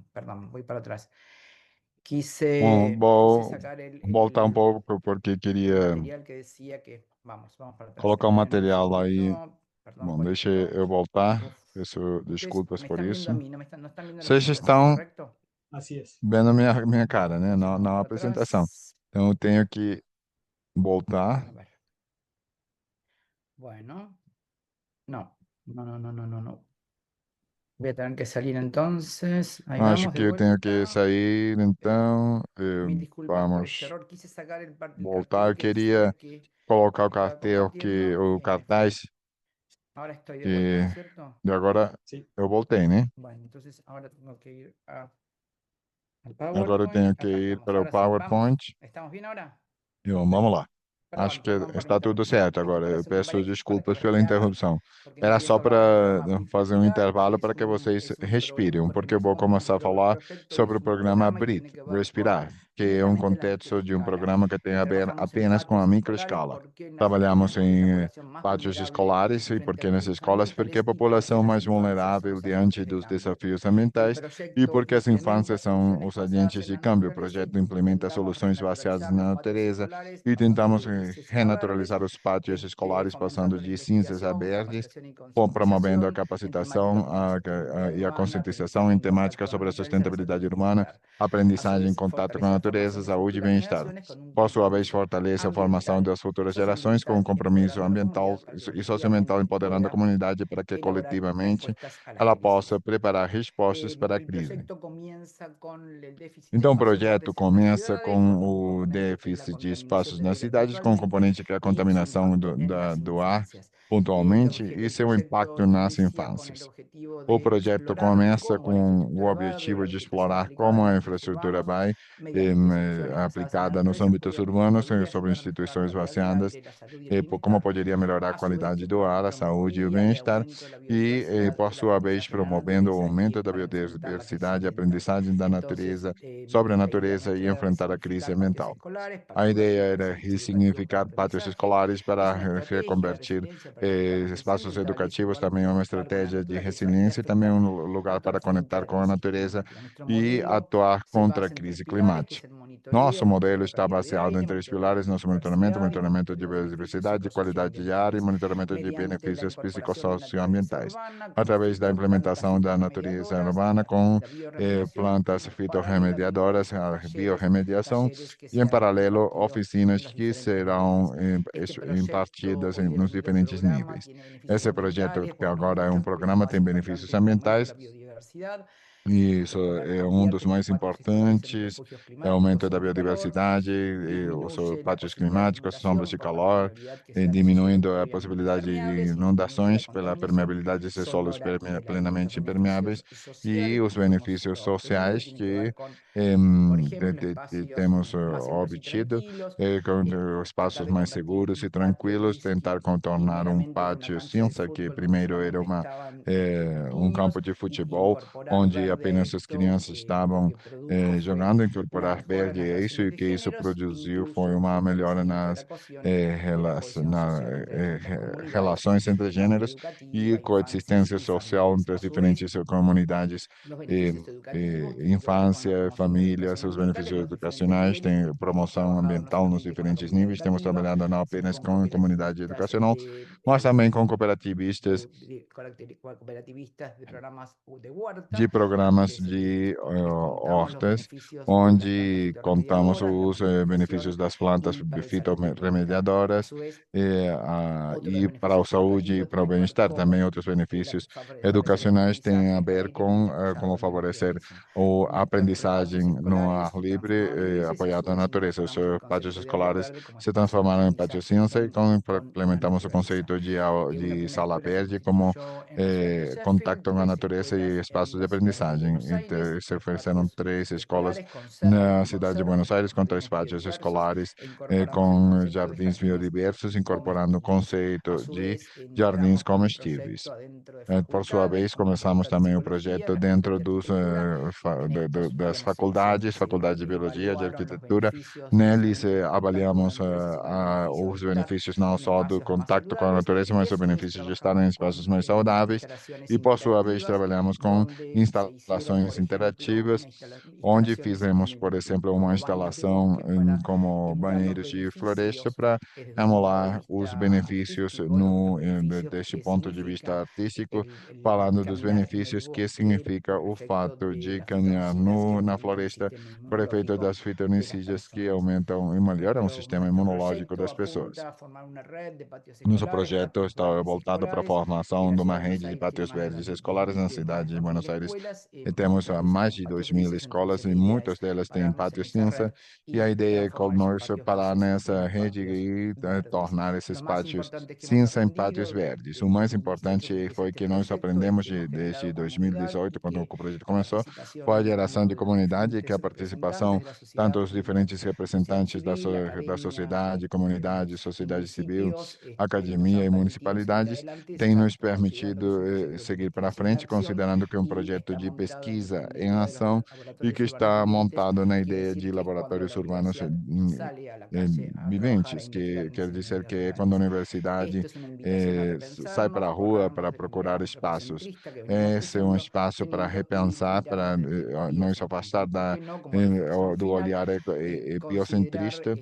perdón, voy para atrás. Bom, Quise vou sacar voltar um pouco porque el queria material que decía que, vamos para atrás. colocar o Dame un material aí. segundito, perdón Bom, por deixa esto. eu voltar. Uf. Peço Ustedes desculpas me por están viendo a isso. mí, no están viendo la Vocês presentación, estão. ¿correcto? Así es. vendo minha cara, né? Na apresentação. Atrás. Então eu tenho que voltar. A ver. Bueno. No, no, no, no, no, no, no. Voy a tener que salir entonces. Ahí Acho vamos, de que eu tenho que vuelta. sair, então Mil disculpas por este vamos error. Quise sacar el voltar. cartel Eu que decía queria que colocar o estaba cartel compartiendo. o cartaz Ahora estoy de vuelta, ¿no que es cierto? de agora Sí. eu voltei, né? Bueno, entonces ahora tengo que ir al Agora eu tenho PowerPoint. que Acá ir estamos. para o Ahora sí, vamos. PowerPoint. ¿Estamos bien ahora? Vamos lá. Acho Perdón, que perdón por la está tudo certo interrupción. Esto agora. para Eu hacer un peço break, para desculpas pela corretear, interrupção. porque Era empiezo só a hablar de para forma fazer um fluida. intervalo Este para que vocês es un respirem, problema con el porque eu vou mismo começar a falar perfecto y sobre es o un programa programa y BRIT, tiene que ver con Respirar, que é um netamente la contexto de um escala. programa que tem a ver Trabajamos en apenas com a patios escolares microescala. porque en Argentina Trabalhamos tenemos la em población más pátios vulnerable escolares e frente a porque los nas riesgos escolas, porque a ambientales y porque população las mais infancias son vulnerável los diante agentes de dos cambio. desafios El ambientais e proyecto porque as implementa infâncias são soluciones os basadas agentes en de la câmbio. O naturaleza projeto y implementa intentamos soluções baseadas renaturalizar na los patios natureza escolares e pasando de tentamos grises a verdes, renaturalizar os pátios escolares, passando fomentando la de cinzas a investigación, verdes, capacitación y promovendo a concientización en temáticas capacitação como sostenibilidad e a urbana, conscientização em aprendizaje en temáticas contacto con la sobre a naturaleza, la salud sustentabilidade y urbana, bienestar. A su aprendizagem, vez, contato com a fortalece la natureza, formación de saúde e futuras bem-estar. generaciones con un Por sua vez, compromiso fortalece a formação ambiental das futuras y gerações com um socioambiental, compromisso empoderando a la ambiental comunidad para que e socioambiental, efectivamente empoderando a pueda comunidade para que elaborar coletivamente respuestas a las ela crisis. possa preparar respostas para a El crise. proyecto comienza con el déficit de Então, o espacios projeto verdes en las começa ciudades, con un com o componente que es la déficit de contaminación espaços del nas aire cidades, com o puntualmente componente que é a y su contaminação impacto en las do ar infancias. pontualmente e El seu impacto proyecto nas inicia con el infâncias. objetivo O de projeto explorar começa cómo la com o infraestructura verde o la objetivo de vegetación explorar aplicada como en a ámbitos infraestrutura urbanos vai mediante soluciones basadas en la aplicada nos naturaleza âmbitos podrían urbanos contribuir a sobre ayudar a mejorar la instituições calidad de vida, vaciadas, la salud y el como bienestar. poderia melhorar a A su vez, qualidade el do programa ar, a saúde e o promovería el bem-estar, aumento de la e, biodiversidad por y el sua vez, aprendizaje de la promovendo o naturaleza y aumento da para enfrentar la crisis biodiversidade, a ambiental. aprendizagem da Entonces, natureza sobre a la idea natureza e nuestra era enfrentar a crise resignificar patios ambiental. escolares para A ideia convertirlos era en espacios educativos para ressignificar pátios aprendizaje. escolares Es para una estrategia de reconvertir resiliencia para mejorar la atención espaços ambiental y educativos, situar também é uma conectar con la estratégia de naturaleza y resiliência e também afectar um lugar para positivamente conectar la com a crisis natureza climática. Nuestro e modelo atuar se contra a basa en tres crise pilares, que es climática. el Nosso monitoreo modelo de está calidad de baseado em aire, três monitoreo pilares: de nosso biodiversidad y monitoramento de monitoreo de beneficios biodiversidade, de qualidade de ar e socioambientales. monitoramento de Mediante la benefícios incorporación de naturaleza psicossocioambientais, urbana como através da implementação da natureza fitorremediadoras, urbana com la bioremediación plantas y paralelamente fitorremediadoras, con a talleres, biorremediação talleres que e, em sean paralelo, impartidos oficinas en los que diferentes serão niveles. Este proyecto impartidas hoy en nos día el diferentes programa níveis. tiene beneficios Esse projeto, ambientales que porque nos agora é um muestra que los programa, tem espacios benefícios verdes aumentan ambientais, la biodiversidad, e isso é um dos convierten los mais patios escolares en importantes, refugios é o climáticos aumento da sobre el calor, biodiversidade, e os disminuye la pátios posibilidad de climáticos, sombras inundación de por la calor, permeabilidad que e sean esos suelos diminuindo a previamente possibilidade de impermeables y disminuye la inundações pela contaminación permeabilidade de ser solos sonora y el aumento de los plenamente impermeáveis beneficios e sociales os que hemos benefícios obtenido sociais tienen que que ver con, por ejemplo, espacios temos más seguros y obtido, tranquilos, com tratar espaços de mais convertir seguros e un patio tranquilos, gris tentar que contornar primeramente era una pátio cancha de cinza, que fútbol donde primeiro era solamente estaban campo niños, de y futebol, incorporar onde verde. apenas as Esto crianças lo estavam que produjo fue jogando, una incorporar mejora en verde, las é isso, relaciones e de que isso géneros, produziu foi incluso uma melhora fortalecimiento de nas la cohesión y de la cohesión social entre distintas comunidades relações entre tanto gêneros e educativa, infancias coexistência y social familiares. entre A as su vez, diferentes comunidades, los eh, beneficios educativos tienen que ver con la infância, promoción de la família, educación seus ambiental en benefícios los diferentes educacionais, niveles tem porque hemos promoção trabajado no ambiental nos solamente con la diferentes comunidad níveis, temos educativa, trabalhado não sino apenas con com a comunidade cooperativistas educacional, mas também com cooperativistas cooperativistas de programas de huerta, de programas donde de les contamos los hortas, beneficios de las plantas onde contamos fitorremediadoras, la os benefícios polinización das plantas y para el salud y el bienestar. A fitorremediadoras su vez, otro de los e para a beneficios saúde e educativos para o tiene que ver bem-estar. Também cómo outros benefícios favorecer el educacionais têm a aprendizaje al ver aire com libre como basado en la favorecer naturaleza. a Nuestros aprendizagem patios no ar escolares se livre, transformaron en grises y a su apoiado na vez natureza. Os incorporamos el pátios concepto de área escolares verde como se espacios de transformaram em pátios aprendizaje ciência e con la implementamos o naturaleza. conceito Una de primera sala escuela se verde como constituyó en la ciudad de Sheffield, contacto com a tres natureza e escuelas espaços en de la ciudad de aprendizagem. Buenos Aires, Se tres ofereceram patios três escolas escolares con na cerros cidade de Buenos Aires, com três jardines pátios biodiversos, escolares e incorporamos el com concepto de jardins jardines biodiversos, incorporando o comestibles. A conceito su de vez, jardins entramos con el comestíveis. proyecto adentro de Por sua facultades vez, como la começamos Facultad de também o Psicología, projeto la Facultad dentro de Arquitectura. En estos, das digamos, se, faculdades, se Faculdade de Biologia, de evaluaron los Arquitetura. beneficios no Neles solamente del contacto con la avaliamos naturaleza, sino el beneficio de os estar benefícios não en só do espacios más contato com a natureza, mas o benefício de estar em espaços mais saudáveis. E, por sua vez, trabalhamos com instalações interativas, onde fizemos, por exemplo, uma instalação como banheiros de floresta para emular os benefícios deste ponto de vista artístico, falando dos benefícios que significa o fato de caminhar na floresta por efeito das fitoncidas que aumentam e melhoram o sistema imunológico das pessoas. Nosso projeto está voltado para a formação de uma rede de pátios verdes escolares na cidade de Buenos Aires. E temos mais de 2.000 escolas e muitas delas têm pátios cinza. E a ideia é conosco parar nessa rede e tornar esses pátios cinza em pátios verdes. O mais importante foi que nós aprendemos desde 2018, quando o projeto começou, foi a geração de comunidade e que a participação, tanto os diferentes representantes da sociedade, comunidade, sociedade civil, academia e municipalidades, tem nos permitido seguir para frente, considerando que é um projeto de pesquisa em ação e que está montado na ideia de laboratórios urbanos viventes, que quer dizer que é quando a universidade sai para a rua para procurar espaços. Esse é um espaço para repensar, para nos afastar do olhar biocentrista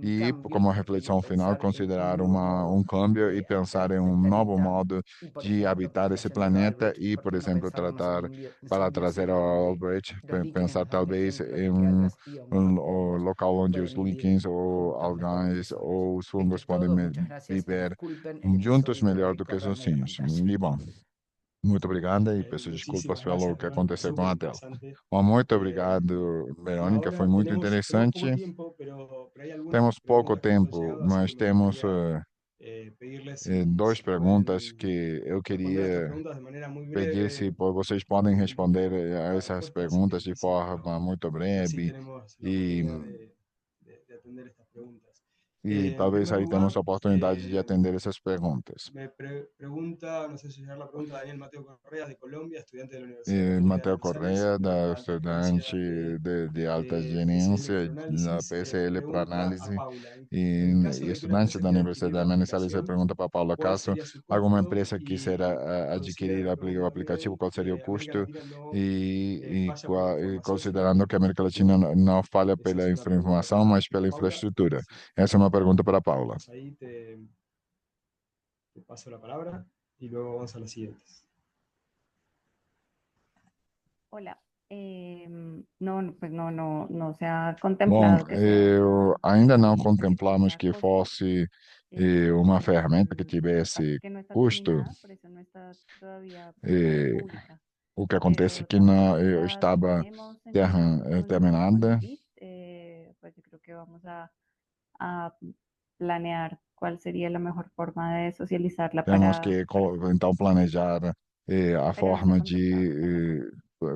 e, como reflexão final, considerar um câmbio e pensar em um novo modo de habitar esse planeta e, por exemplo, para trazer ao Albrecht, pensar talvez em um local onde os líquens ou algões ou os fungos podem viver juntos melhor do que sozinhos. E, bom, muito obrigada e peço desculpas pelo que aconteceu com a tela. Bom, muito obrigado, Verônica, foi Ahora muito tenemos interessante. poco tiempo, pero hay algunas Temos pouco preguntas que nos han tempo, llegado, así mas que me temos gustaría pedirles duas si perguntas pueden que eu responder estas queria preguntas de manera muy pedir se breve, vocês podem responder con a la essas respuesta así que perguntas de específica, forma muito y así breve tenemos la e, oportunidad de atender estas preguntas. e En talvez primer aí temos lugar, a oportunidade de atender essas perguntas. me pregunta, no sé si llegar la pregunta, Daniel Mateo Correa de Colombia, estudiante de la Universidad Católica de Mateo Buenos Aires, Correa, estudiante da de alta gerencia estudante de alta PSL gerência da Proanálisis, PSL para pregunta a análise Paula, e, en caso e de que una estudante empresa da quiera Universidade adquirir da la Manizales, aplicación, pergunta para Paula ¿cuál Caso, sería su alguma costo? empresa quisera Y adquirir considerando o pregunta aplicativo, también qual seria o que América custo Latina no e falla por la información, sino por considerando la que a América Latina infraestructura. não falha Esa es pela una pregunta informação, mas pela Paula. infraestrutura. Si Essa é uma pergunta para a Paula. estás ahí, te paso la palabra y luego vamos a las siguientes. Hola, no, pues no se ha Bom, contemplado que sea ainda não que contemplamos tenga que costo, fosse uma por eso ferramenta que tivesse que no está custo. terminada, por eso no está todavía eh, pública. o que acontece é Pero que las não, herramientas que estava tenemos en conjunto con el terminada. BID, pues yo creo que vamos a planear cuál sería la mejor forma de socializarla Temos para que sus então usos, planejar a pero no se ha forma contemplado todavía. de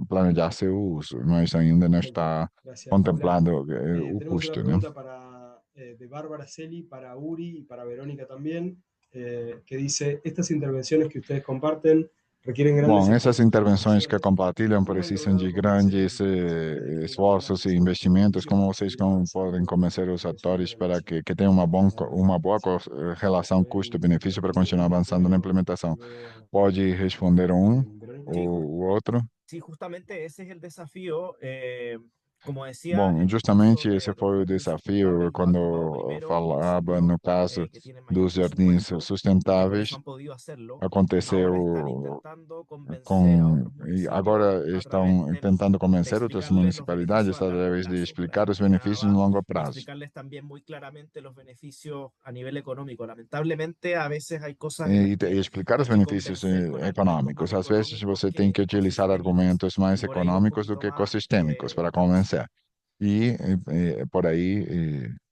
planejar seu uso, mas ainda não Perfecto, está gracias Paula. contemplado o Tenemos una custo, né? pregunta de Bárbara Celi para Uri y para Verónica también, que dice, estas intervenciones que ustedes comparten requieren grandes Bom, essas esfuerzos e intervenções que inversiones. compartilham ¿Cómo han precisam de logrado convencer a grandes los participantes de que la buena esforços e gestión de los investimentos. servicios Como vocês continúa podem avanzando convencer os en su atores para implementación? que tenham uma boa relação Pueden custo-benefício para continuar responder avançando na primero implementação? y luego Pode responder um Verónica. Sí, ou o outro? sí, justamente esse es el desafío. Como decía, Bom, en el justamente caso esse de los foi o jardines desafio sustentables levanto quando primero falava municipios no caso que tienen mayor dos jardins presupuesto y que por eso sustentáveis. han podido hacerlo. Ahora están Aconteceu intentando convencer a otros e municipios agora a través estão tentando de convencer outras explicarles los municipalidades beneficios a largo através de plazo. Por explicar ahí os benefícios no mencionaba, longo prazo. explicarles también muy claramente los beneficios a nivel económico. Lamentablemente, a veces hay cosas en las E que explicar hay os que benefícios convencer con argumentos econômicos. más Às vezes económicos você tem que que utilizar ecosistémicos argumentos y mais por ahí va un econômicos do poquito que más ecossistêmicos para la cosa. convencer. E por aí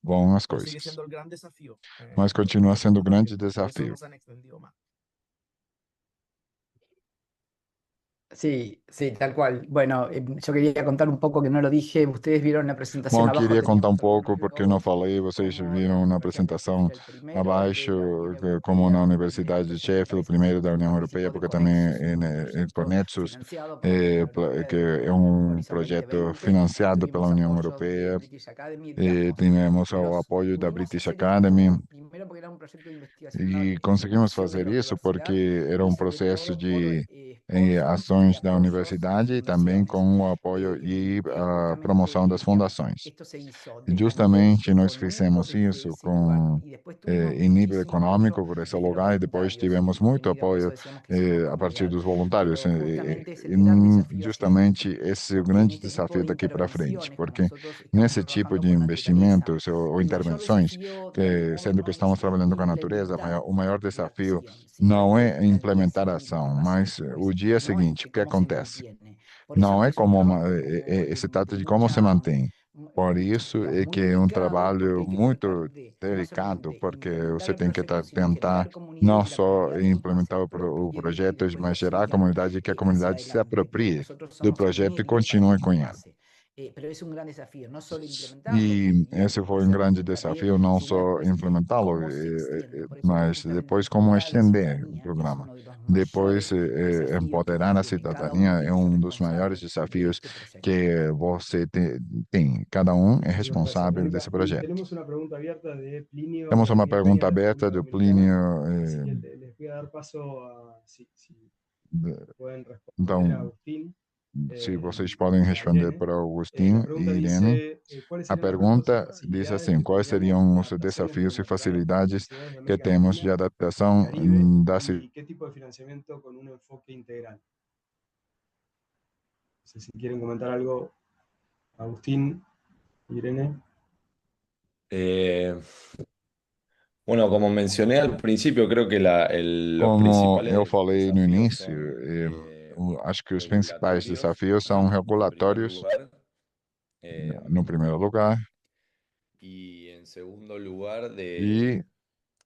vão as Pero sigue coisas. siendo el gran desafío. Mas continua sendo um Disculpa grande que por eso desafio. nos han extendido más. Sí, sí, tal cual. Bueno, yo quería contar un poco que no lo dije. Ustedes vieron la Bom, presentación eu abajo, queria contar um teníamos algunos pouco, porque eu não logos, falei, vocês como viram la na Universidad de apresentação Sheffield, el primero abaixo, de la Unión como na Europea, el Universidade primero de que se Sheffield, o parece primeiro da União Europeia, participó de porque também Conexus, é, un com proyecto Nexus, financiado por la Unión Europea que del é um Horizon projeto 2020. financiado pela Tuvimos União apoyo de Europeia, British Academy, e digamos. tivemos o apoio da Pudimos British hacer esto Academy, primero porque era un proyecto de investigación e en conseguimos innovación de fazer la isso porque universidad era y um sobre processo todo por de sponsors y ações da apoyos de universidade e também fundaciones. com o apoio e a promoção Justamente, das digamos, fundações. esto se hizo E desde nível justamente nós económico fizemos desde isso ese lugar com y después tuvimos em nível muchísimo apoyo econômico por esse desde los lugar e depois voluntarios tivemos y muito por eso apoio decíamos que es una a partir comunidad. dos voluntários. Pero justamente es el gran desafío hacia Justamente adelante, esse é o porque en grande este tipo desafio de daqui para frente, intervenciones que porque nosotros estamos nesse tipo trabajando de con naturaleza, investimentos ou el mayor intervenções, desafío de algún modo sendo que no estamos es trabalhando com a natureza, implementar o maior la desafio acción, sino não que é al día implementar a siguiente qué ação, pasa mas o después, dia no es seguinte, o que que cómo se acontece. mantiene. Por eso Não é es un como trabajo como se trata de de como se mucha, mantém. Por isso digamos, é muy que é um delicado, porque trabalho hay que tratar muito de no delicado, solamente porque implementar você el tem que proyecto, sino tentar generar comunidad y não que la só comunidad misma se implementar o apropie y projeto, después mas gerar a siga comunidade e que a hacia comunidade se adelante, porque aproprie nosotros do somos los projeto e medios para que continue esto com ele. pase. Pero es un gran desafío, no solo implementarlo, que E bien esse hay que foi um grande hacerlo, está bien, desafio, não sino só después implementá-lo, cómo se extiende. Por eso tenemos que mas estar depois como empoderar a la estender o ciudadanía, que es programa. uno de los Depois, mayores desafíos empoderar a que cada uno cidadania é tiene que ser um dos maiores responsable de desafios este proyecto. que você tem. Cada um é Muchísimas gracias, responsável Mónica. desse Y projeto. tenemos una pregunta abierta de Temos Plinio uma pergunta Peña de aberta República do Dominicana, Plínio. así que les voy a dar paso a si De- pueden responder a Então, Agustín se vocês eh, podem y a responder Irene. para La Agostinho pregunta e Irene. dice, ¿cuáles A serían los retos y pergunta diz facilidades assim: que quais tendríamos seriam en os adaptaciones del desafios e doctorado en facilidades universidades de que América temos de Latina y adaptação Caribe da y qué tipo de financiamiento con un enfoque integral? No sé si quieren comentar algo, Agustín, Irene. Eh, bueno, como mencioné al principio, creo que los Como eu principales falei no desafíos início, son acho que os principais regulatorios, desafios são en primer regulatórios, lugar, no primeiro lugar, y en segundo lugar, e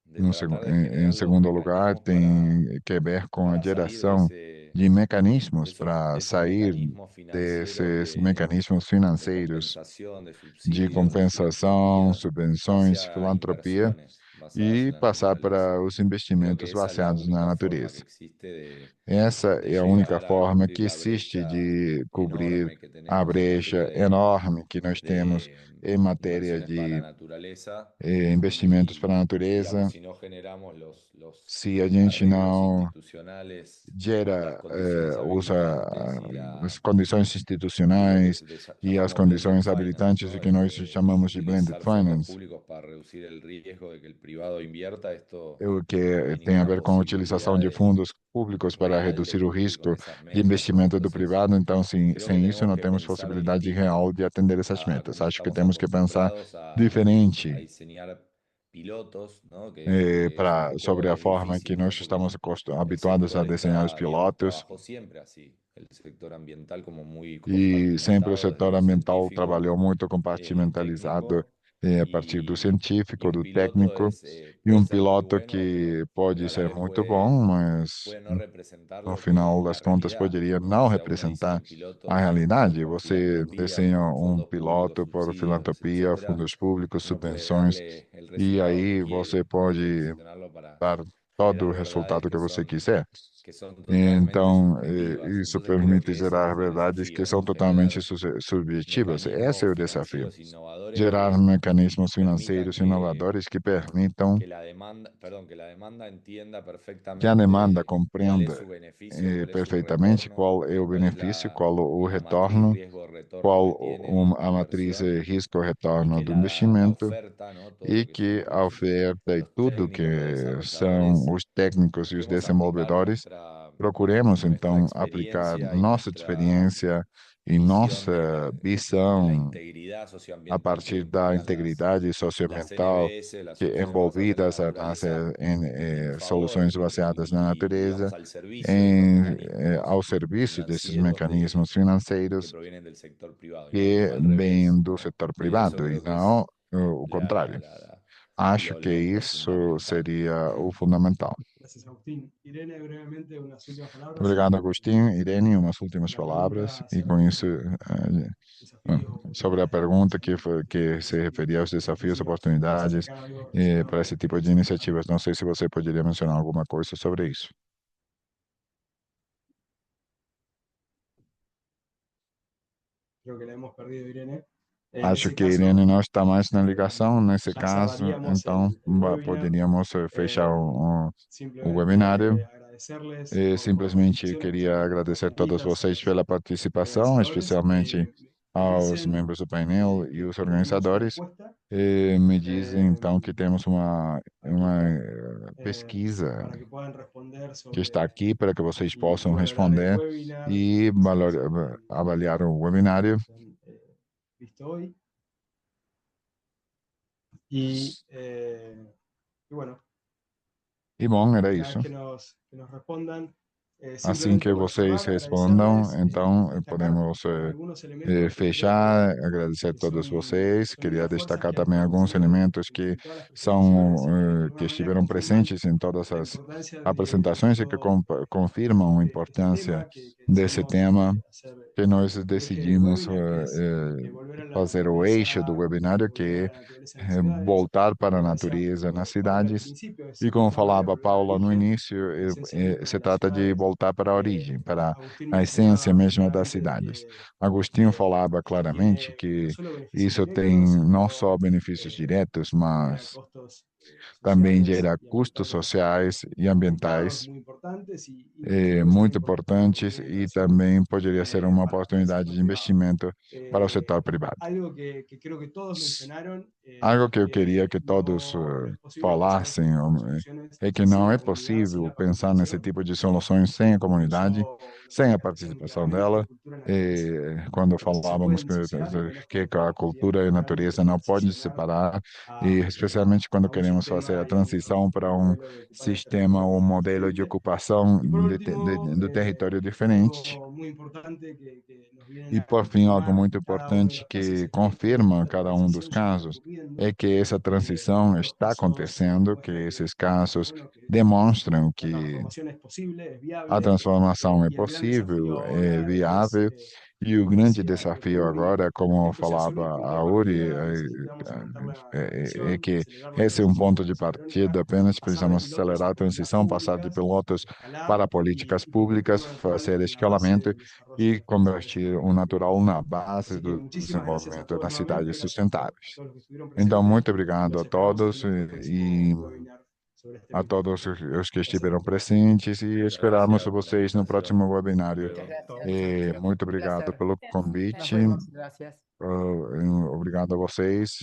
de tratar de em generar los segundo lugar, mecanismos tem que ver com a para salir geração de de mecanismos esos, para de esos sair mecanismos financieros desses mecanismos de financeiros compensación, de de subsidios, de compensação, filantropía subvenções, hacia filantropia inversiones basadas en e la passar para naturaleza. os Creo investimentos que esa es la baseados na única forma que natureza. existe Essa de é a única llegar a forma cubrir que la existe brecha de cobrir enorme que a tenemos en brecha materia enorme que nós temos de em matéria inversiones para la de naturaleza investimentos para a y, digamos, natureza. si no generamos Se a los gente arreglos não institucionales, las gera, condiciones usa habilitantes y as condições lo que institucionais e as llamamos blended condições finance, habilitantes, o ¿no? que nós chamamos de blended Utilizar fondos finance, públicos para reducir el riesgo de que el privado invierta, esto o no que hay tem a ninguna ver com a utilização posibilidad de fundos públicos para real de reduzir o cumplir con risco esas de metas. investimento do Entonces, privado. Então, creo que sem isso, tenemos não que temos pensar possibilidade distinto real de atender essas a metas. cómo Acho que estamos temos que pensar acostumbrados a diferente diseñar pilotos, ¿no? Que es un sobre poco a forma que difícil, nós ¿no? Porque estamos el habituados a sector desenhar os está, digamos, pilotos. trabajó siempre así, el sector ambiental como muy E sempre o compartimentado desde setor lo ambiental científico trabalhou muito y compartimentalizado, técnico, a partir do y científico, un do piloto técnico, e puede um ser muy piloto bueno, que pero pode a la ser vez muito bom, mas puede no representar no lo final que das la contas realidad, poderia ¿no? O não sea, uno representar diseña a pilotos realidade. por Você filantropía, desenha con um fondos públicos, piloto por subsidios, filantropia, etcétera, fundos públicos, no puede subvenções, darle el e resultado que aí você quiere. Hay que pode distorsionarlo para dar todo o generar verdades resultado que você quiser. que son totalmente Então, subjetivas. isso Entonces creo permite que ese gerar es el verdades que desafío, são ¿no? totalmente Generar subjetivas. Esse é mecanismos o desafio. financieros innovadores Gerar mecanismos permitan financeiros inovadores que permitam que la demanda, perdón, que la demanda entienda que a demanda perfectamente cuál es compreenda su beneficio, cuál es su perfeitamente retorno, qual é o cuál es benefício, qual o la matriz retorno, riesgo-retorno qual que tiene la a matriz inversión y risco-retorno que do la investimento, oferta, ¿no? Todo e lo que que son a oferta e los tudo que técnicos, los são desarrolladores, os técnicos e os busquemos aplicar desenvolvedores, procuremos nuestra então aplicar experiencia y nossa nuestra experiência e visión nossa de la visão integridad a socioambiental que partir da implican integridade las socioambiental NBS, las que soluciones basadas en la envolvidas nas naturaleza, en favor soluções baseadas na digamos, natureza, al servicio de estos mecanismos ao serviço desses financieros mecanismos que financeiros provienen del sector privado y que no al revés, vêm do ¿no? setor Eso privado e creo que es não o contrário. Acho que lo isso fundamental. seria o fundamental. Gracias, Agustín. Irene, brevemente, unas últimas palabras. Obrigado, Agostinho. Irene, umas últimas palavras. E com isso, sobre a pergunta que se referia aos desafios, oportunidades para esse tipo de iniciativas, não sei se você poderia mencionar alguma coisa sobre isso. Creo que la hemos perdido, Irene. En Acho ese que caso, Irene não está mais na ligação. Nesse ya caso, cerraríamos então, el webinar. poderíamos fechar o Simplemente webinário. agradecerles E por la simplesmente participación, queria especialmente agradecer a las todos distintas vocês pela participação, organizadores. especialmente Me aos dicen membros do painel e os que tenemos una organizadores. encuesta Me dizem, então, que temos uma aquí está, pesquisa para que puedan responder que está sobre. aqui para que vocês Y possam bueno, evaluar el responder webinar, e avaliar o webinário. que han visto hoy. Y bueno, E bom, era una isso. vez que nos respondan, Assim simplemente, que bueno, vocês cerrar, respondam, agradecerles, então destacar podemos algunos elementos que creo fechar. Agradecer a todos vocês. son Queria estas fuerzas destacar que han também estado alguns presentes elementos que en todas las presentaciones são y que de que alguna manera estiveram confirman presentes em todas la as importancia apresentações e que confirmam a de este importância tema que desse decidimos tema hacer que nós el eje del decidimos webinar, que es volver a la fazer o eixo do naturaleza, webinário, que volver a é la naturaleza en las ciudades. voltar para a Como decía natureza nas Paula al cidades. principio, es E como volver a falava volver al Paula no origen, início, la esencia misma se de las trata de ciudades. voltar para a origem, para Agustín a essência mencionaba mesma das claramente cidades. que Agostinho falava claramente tiene no que solo beneficios isso tem directos, não sino só benefícios diretos, genera mas costos também sociales gera y custos ambientales sociais e complicados, ambientais muy importantes y creo que es una muito importante importantes, oportunidad de e inversión também poderia ser uma para el oportunidade sector de privado. investimento para o setor privado. Algo que creo que todos mencionaron Algo y que eu queria que todos no es posible pensar este falassem tipo de soluciones é que sin não é la comunidad, sin possível la pensar nesse participación, tipo de soluções sem a comunidade, incluso una sem a manifestación participação claramente de dela. cultura naturaleza. Quando No se pueden falávamos disociar y tenés que que a cultura e a realmente natureza não podem se transicionar separar, e especialmente quando a un queremos fazer a sistema y transição un para um modelo de ocupar el sistema ou territorio modelo de sostenible. ocupação Y por último, do território diferente. algo muy importante que nos vienen E, a por fim, algo confirmar muito cada uno de importante los casos que es que confirma esta cada um dos transición ya está casos ocurriendo. é que essa transição Los está casos acontecendo, que muestran esses casos bueno, que demonstram la que transformación es posible, es a viable, transformação é y el gran possível, desafío é ahora es, viável, e o como grande decía desafio Uri, agora, como este sea falava solo el punto a de Uri, partida, necesitamos aumentar la é ambición, que acelerar la esse é um transición ponto de hacia partida, Verónica, apenas pasar de precisamos pilotos acelerar a a políticas transição, passar de públicas pilotos a escalar para políticas y públicas, convertirlo natural fazer en la base escalamento del desarrollo e responsable convertir o sostenible. natural na base Así que do muchísimas gracias a desenvolvimento todos nas nuevamente, cidades gracias por sustentáveis. todos los que estuvieron Então, presentes muito y obrigado los a esperamos todos en el próximo webinar sobre este a mismo todos tema. os que Gracias. estiveram presentes e Muchas esperamos gracias por la vocês no invitación. próximo Hasta webinário. luego. Gracias. Muito obrigado Placer. pelo Nos convite. vemos. Gracias. Obrigado a vocês.